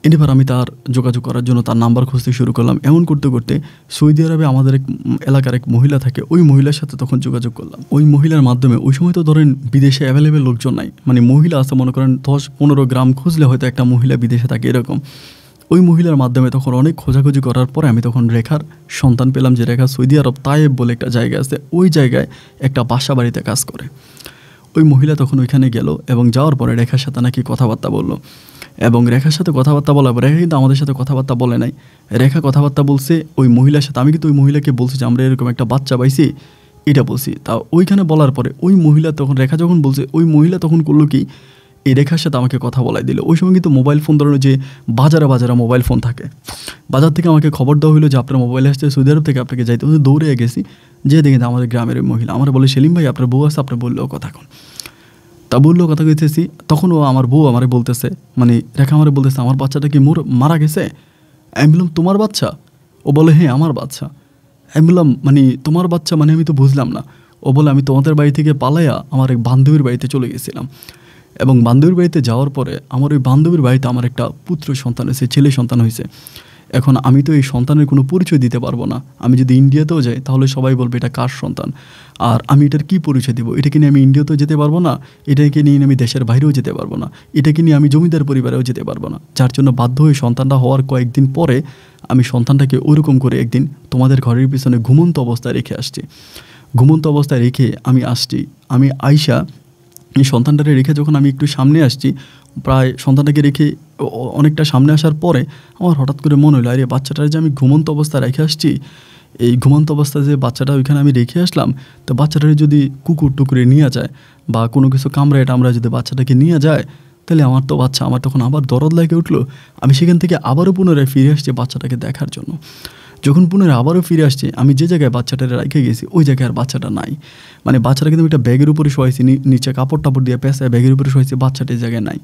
এবার আমি তার যোগাযোগ করার জন্য তার নাম্বার খুঁজতে শুরু করলাম। এমন করতে করতে সৌদি আরবে আমাদের এক এলাকার এক মহিলা থাকে, ওই মহিলার সাথে তখন যোগাযোগ করলাম। ওই মহিলার মাধ্যমে ওই সময় তো ধরেন বিদেশে অ্যাভেলেবেল লোকজন নাই, মানে মহিলা আছে মনে করেন 10-15 গ্রাম খুঁজলে হয়তো একটা মহিলা বিদেশে থাকে এরকম। ওই মহিলার মাধ্যমে তখন অনেক খোঁজাখুঁজি করার পরে আমি তখন রেখার সন্ধান পেলাম যে রেখা সৌদি আরব তায়েব বলে একটা জায়গা আছে, ওই জায়গায় একটা বাসা বাড়িতে কাজ করে। ওই মহিলা তখন ওইখানে গেল এবং যাওয়ার পরে রেখার সাথে নাকি কথাবার্তা বললো। এবং রেখার সাথে কথাবার্তা বলার পর রেখা কিন্তু আমাদের সাথে কথাবার্তা বলে নাই, রেখা কথাবার্তা বলছে ওই মহিলার সাথে। আমি কিন্তু ওই মহিলাকে বলছি যে আমরা এরকম একটা বাচ্চা পাইছি, এটা বলছি। তা ওইখানে বলার পরে ওই মহিলা তখন রেখা যখন বলছে, ওই মহিলা তখন করলো কি, এই রেখার সাথে আমাকে কথা বলাই দিল। ওই সময় কিন্তু মোবাইল ফোন ধরনের যে বাজারে মোবাইল ফোন থাকে, বাজার থেকে আমাকে খবর দেওয়া হলো যে আপনার মোবাইল আসছে সৌদি আরব থেকে, আপনাকে যাইতে হচ্ছে। দৌড়ে গেছি, যে দেখে আমাদের গ্রামের ওই মহিলা আমার বলে সেলিম ভাই আপনার বউ আছে, আপনার বললেও কথা এখন। তা বললেও কথা কইতেছি, তখন ও আমার বউ আমারে বলতেছে, মানে রেখা আমারে বলতেছে আমার বাচ্চাটা কি মারা গেছে? আমি বললাম তোমার বাচ্চা? ও বলে হ্যাঁ আমার বাচ্চা। আমি বললাম মানে তোমার বাচ্চা মানে? আমি তো বুঝলাম না। ও বলে আমি তোমাদের বাড়ি থেকে পালাইয়া আমার এক বান্ধবীর বাড়িতে চলে গেছিলাম, এবং বান্ধবীর বাড়িতে যাওয়ার পরে আমার ওই বান্ধবীর বাড়িতে আমার একটা পুত্র সন্তান হয়েছে, ছেলে সন্তান হয়েছে। এখন আমি তো এই সন্তানের কোনো পরিচয় দিতে পারবো না। আমি যদি ইন্ডিয়াতেও যাই তাহলে সবাই বলবে এটা কার সন্তান, আর আমি এটার কী পরিচয় দেবো? এটাকে নিয়ে আমি ইন্ডিয়াতেও যেতে পারবো না, এটাকে নিয়ে আমি দেশের বাইরেও যেতে পারবো না, এটাকে নিয়ে আমি জমিদার পরিবারেও যেতে পারবো না। যার জন্য বাধ্য হয়ে সন্তানটা হওয়ার কয়েকদিন পরে আমি সন্তানটাকে ওইরকম করে একদিন তোমাদের ঘরের পিছনে ঘুমন্ত অবস্থায় রেখে আসছি। ঘুমন্ত অবস্থায় রেখে আমি আসছি, আমি আইসা এই সন্তানটাকে রেখে যখন আমি একটু সামনে আসছি, প্রায় সন্তানটাকে রেখে অনেকটা সামনে আসার পরে আমার হঠাৎ করে মনে হলো আরে বাচ্চাটার যে আমি ঘুমন্ত অবস্থায় রেখে আসছি, এই ঘুমন্ত অবস্থায় যে বাচ্চাটা ওইখানে আমি রেখে আসলাম, তো বাচ্চাটাকে যদি কুকুর টুকুরে নিয়ে যায় বা কোনো কিছু কামড়ায় টামড়ায় যদি বাচ্চাটাকে নিয়ে যায়, তাহলে আমার তো বাচ্চা, আমার তখন আবার দরদ লাগে উঠলো। আমি সেখান থেকে আবারও পুনরায় ফিরে আসছি বাচ্চাটাকে দেখার জন্য। যখন পুনরায় আবারও ফিরে আসছি, আমি যে জায়গায় বাচ্চাটা রেখে গেছি ওই জায়গায় আর বাচ্চাটা নাই। মানে বাচ্চাটা কিন্তু একটা ব্যাগের উপরে শোয়াইছি, নিচে কাপড় টাপড় দিয়ে পেঁচায় ব্যাগের উপরে শোয়াইছি, বাচ্চাটা এই জায়গায় নাই।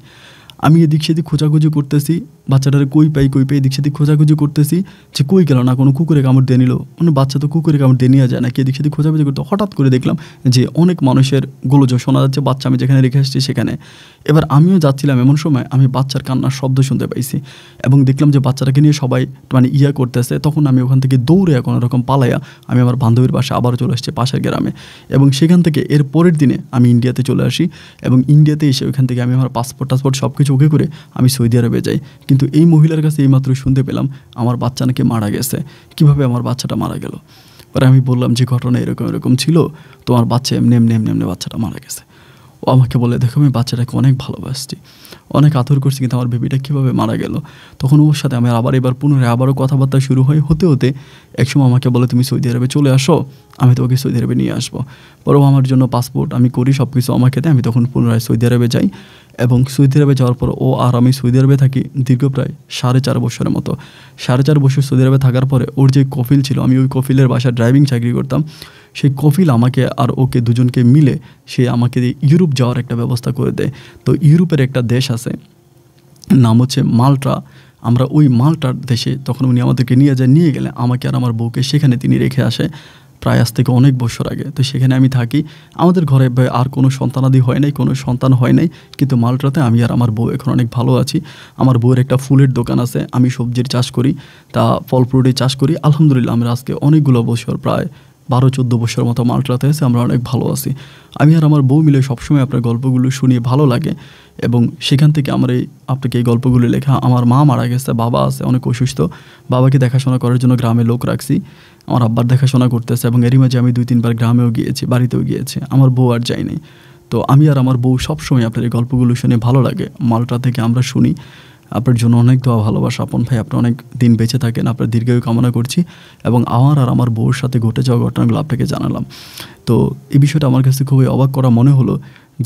আমি এদিক সেদিক খোঁজাখুঁজি করতেছি, বাচ্চাটারে কই পাই এদিক সেদিক খোঁজাখুঁজি করতেছি যে কই গেল না, কোনো কুকুরে কামড় দিয়ে নিল, মানে বাচ্চা তো কুকুরে কামড় দিয়ে নিয়ে যায় নাকি, এদিক সেদিক খোঁজাখুঁজি করতে হঠাৎ করে দেখলাম যে অনেক মানুষের গোলযোগ শোনা যাচ্ছে বাচ্চা আমি যেখানে রেখে আসছি সেখানে। এবার আমিও যাচ্ছিলাম, এমন সময় আমি বাচ্চার কান্নার শব্দ শুনতে পাইছি এবং দেখলাম যে বাচ্চাটাকে নিয়ে সবাই মানে করতেছে। তখন আমি ওখান থেকে দৌড়ে কোনো রকম পালাইয়া আমি আমার বান্ধবীর বাসায় আবারও চলে আসছি পাশের গ্রামে, এবং সেখান থেকে এর পরের দিনে আমি ইন্ডিয়াতে চলে আসি। এবং ইন্ডিয়াতে এসে ওইখান থেকে আমি আমার পাসপোর্ট সব কিছু ওকে করে আমি সৌদি আরবে যাই। কিন্তু এই মহিলার কাছে এইমাত্র শুনতে পেলাম আমার বাচ্চা নাকি মারা গেছে। কিভাবে আমার বাচ্চাটা মারা গেল? পরে আমি বললাম যে ঘটনা এরকম ছিল, তোমার বাচ্চা এমনি বাচ্চাটা মারা গেছে। ও আমাকে বলে দেখো আমি বাচ্চাটাকে অনেক ভালোবাসছি, অনেক আদর করছি, কিন্তু আমার বেবিটা কীভাবে মারা গেল? তখন ওর সাথে আমি এবার পুনরায় আবারও কথাবার্তা শুরু হতে একসময় আমাকে বলে তুমি সৌদি আরবে চলে আসো, আমি তোমাকে সৌদি আরবে নিয়ে আসবো। পরেও আমার জন্য পাসপোর্ট আমি করি, সব কিছু আমাকে দেয়। আমি তখন পুনরায় সৌদি আরবে যাই, এবং সৌদি আরবে যাওয়ার পর ও আর আমি সৌদি আরবে থাকি দীর্ঘ প্রায় 4.5 বছরের মতো। 4.5 বছর সৌদি আরবে থাকার পরে ওর যে কফিল ছিল, আমি ওই কফিলের বাসায় ড্রাইভিং চাকরি করতাম, সেই কফিল আমাকে আর ওকে দুজনকে মিলে সে আমাকে ইউরোপ যাওয়ার একটা ব্যবস্থা করে দেয়। তো ইউরোপের একটা দেশ আছে, নাম হচ্ছে মাল্টা। আমরা ওই মাল্টার দেশে তখন উনি আমাদেরকে নিয়ে গেলে আমাকে আর আমার বউকে সেখানে তিনি রেখে আসে, প্রায় আজ থেকে অনেক বছর আগে। তো সেখানে আমি থাকি, আমাদের ঘরে আর কোনো সন্তানাদি হয় নাই, কোনো সন্তান হয় নাই, কিন্তু মাল্টাতে আমি আর আমার বউ এখন অনেক ভালো আছি। আমার বউয়ের একটা ফুলের দোকান আছে, আমি সবজির চাষ করি, তা ফল ফ্রুটের চাষ করি। আলহামদুলিল্লাহ আমরা আজকে অনেকগুলো বছর, প্রায় 12-14 বছর মতো মাল্টাতে আছে, আমরা অনেক ভালো আছি। আমি আর আমার বউ মিলে সবসময় আপনার গল্পগুলো শুনিয়ে ভালো লাগে, এবং সেখান থেকে আমার আপনাকে এই গল্পগুলো লেখা। আমার মা মারা গেছে, বাবা আছে অনেক অসুস্থ, বাবাকে দেখাশোনা করার জন্য গ্রামে লোক রাখছি, আমার আব্বার দেখাশোনা করতেছে। এবং এরই মাঝে আমি 2-3 বার গ্রামেও গিয়েছি, বাড়িতেও গিয়েছি, আমার বউ আর যায়নি। তো আমি আর আমার বউ সবসময় আপনার এই গল্পগুলো শুনে ভালো লাগে, মাল্টা থেকে আমরা শুনি। আপনার জন্য অনেক দোয়া ভালোবাসা আপন ভাই। আপনি অনেক দিন বেঁচে থাকেন, আপনার দীর্ঘায়ু কামনা করছি। এবং আমার আর আমার বউর সাথে ঘটে যাওয়া ঘটনাগুলো আপনাকে জানালাম। তো এই বিষয়টা আমার কাছে খুবই অবাক করা মনে হলো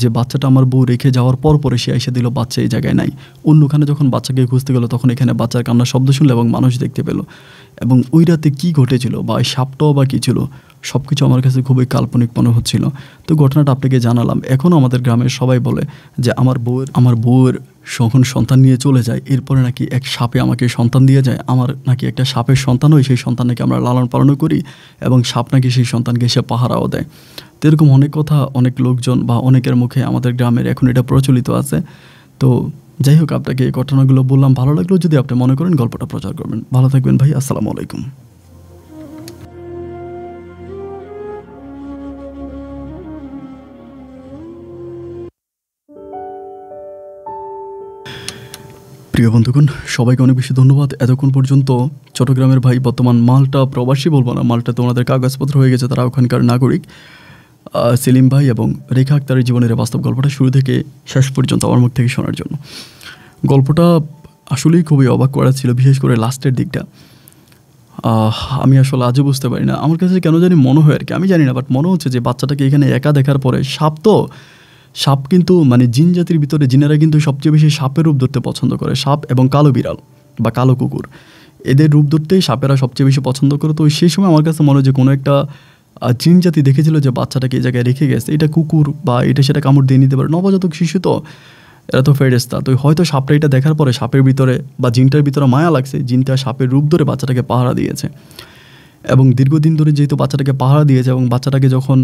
যে বাচ্চাটা আমার বউ রেখে যাওয়ার পরে সে এসে দিল বাচ্চা এই জায়গায় নাই। অন্যখানে যখন বাচ্চাকে খুঁজতে গেলো তখন এখানে বাচ্চার কান্নার শব্দ শুনলো এবং মানুষ দেখতে পেলো। এবং ওই রাতে কী ঘটেছিল বা এই সাপটাও বা কী ছিল, সব কিছু আমার কাছে খুবই কাল্পনিক মনে হচ্ছিল। তো ঘটনাটা আপনাকে জানালাম। এখনও আমাদের গ্রামের সবাই বলে যে আমার বউয়ের যখন সন্তান নিয়ে চলে যায় এরপরে নাকি এক সাপে আমাকে সন্তান দিয়ে যায়। আমার নাকি একটা সাপের সন্তান হয়, সেই সন্তান নাকি আমরা লালন পালনও করি এবং সাপ নাকি সেই সন্তানকে এসে পাহারাও দেয়। তো এরকম অনেক কথা অনেক লোকজন বা অনেকের মুখে আমাদের গ্রামের এখন এটা প্রচলিত আছে। তো যাই হোক, আপনাকে এই ঘটনাগুলো বললাম, ভালো লাগলো। যদি আপনি মনে করেন গল্পটা প্রচার করবেন। ভালো থাকবেন ভাই, আসসালামু আলাইকুম। প্রিয় বন্ধুগণ, সবাইকে অনেক বেশি ধন্যবাদ। এতক্ষণ পর্যন্ত চট্টগ্রামের ভাই, বর্তমান মাল্টা প্রবাসী বলবো না, মাল্টা তো ওনাদের কাগজপত্র হয়ে গেছে, তারা ওখানকার নাগরিক, সেলিম ভাই এবং রেখা আক্তারের জীবনের বাস্তব গল্পটা শুরু থেকে শেষ পর্যন্ত আমার মুখ থেকে শোনার জন্য। গল্পটা আসলেই খুবই অবাক করা ছিল, বিশেষ করে লাস্টের দিকটা। আমি আসলে আজও বুঝতে পারি না, আমার কাছে কেন জানি মনে হয় আর কি, আমি জানি না, বাট মনে হচ্ছে যে বাচ্চাটাকে এখানে একা দেখার পরে সাপ কিন্তু মানে জিন জাতির ভিতরে জিনেরা কিন্তু সবচেয়ে বেশি সাপের রূপ ধরতে পছন্দ করে। সাপ এবং কালো বিড়াল বা কালো কুকুর, এদের রূপ ধরতেই সাপেরা সবচেয়ে বেশি পছন্দ করে। তো সেই সময় আমার কাছে মনে হয় যে কোনো একটা জিন জাতি দেখেছিল যে বাচ্চাটাকে এই জায়গায় রেখে গেছে, এটা কুকুর বা এটা সেটা কামড় দিয়ে নিতে পারে, নবজাতক শিশু তো, এরা তো ফেরেশতা। তো হয়তো সাপটা এটা দেখার পরে সাপের ভিতরে বা জিনটার ভিতরে মায়া লাগছে, জিনটা সাপের রূপ ধরে বাচ্চাটাকে পাহারা দিয়েছে। এবং দীর্ঘদিন ধরে যেহেতু বাচ্চাটাকে পাহারা দিয়েছে এবং বাচ্চাটাকে যখন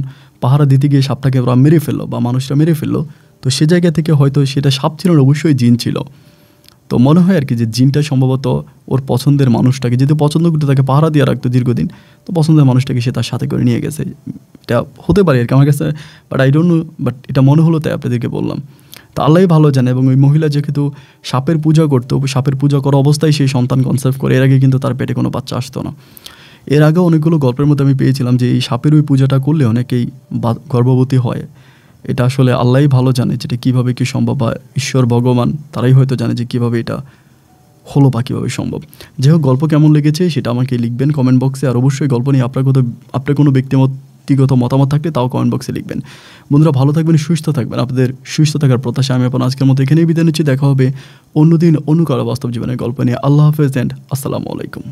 পাহারা দিতে গিয়ে সাপটাকে ওরা মেরে ফেললো বা মানুষরা মেরে ফেললো, তো সে জায়গা থেকে হয়তো সেটা সাপ ছিল না, অবশ্যই জিন ছিল। তো মনে হয় আর কি যে জিনটা সম্ভবত ওর পছন্দের মানুষটাকে, যেহেতু পছন্দ করতে তাকে পাহারা দিয়ে রাখতো দীর্ঘদিন, তো পছন্দের মানুষটাকে সে তার সাথে করে নিয়ে গেছে। এটা হতে পারে আর কি আমার কাছে, but I don't know, but এটা মনে হলো তাই আপনাদেরকে বললাম। তো আল্লাহই ভালো জানে। এবং ওই মহিলা যেহেতু সাপের পূজা করতো, সাপের পূজা করা অবস্থায় সেই সন্তান কনসেপ্ট করে, এর আগে কিন্তু তার পেটে কোনো বাচ্চা আসতো না। এর আগেও অনেকগুলো গল্পের মধ্যে আমি পেয়েছিলাম যে এই সাপের ওই পূজাটা করলে অনেকেই গর্ভবতী হয়। এটা আসলে আল্লাহই ভালো জানে যেটা কীভাবে কী সম্ভব, বা ঈশ্বর ভগবান তারাই হয়তো জানে যে কীভাবে এটা হলো বা কীভাবে সম্ভব। যাই হোক, গল্প কেমন লেগেছে সেটা আমাকে লিখবেন কমেন্ট বক্সে। আর অবশ্যই গল্প নিয়ে আপনার কোনো ব্যক্তিগত মতামত থাকলে তাও কমেন্ট বক্সে লিখবেন। বন্ধুরা ভালো থাকবেন, সুস্থ থাকবেন। আপনাদের সুস্থ থাকার প্রত্যাশা আমি আপনার আজকের মতো এখানেই বিদায় নিচ্ছি। দেখা হবে অন্যদিন অন্য কারো বাস্তব জীবনের গল্প নিয়ে। আল্লাহ হাফেজ অ্যান্ড আসসালামু আলাইকুম।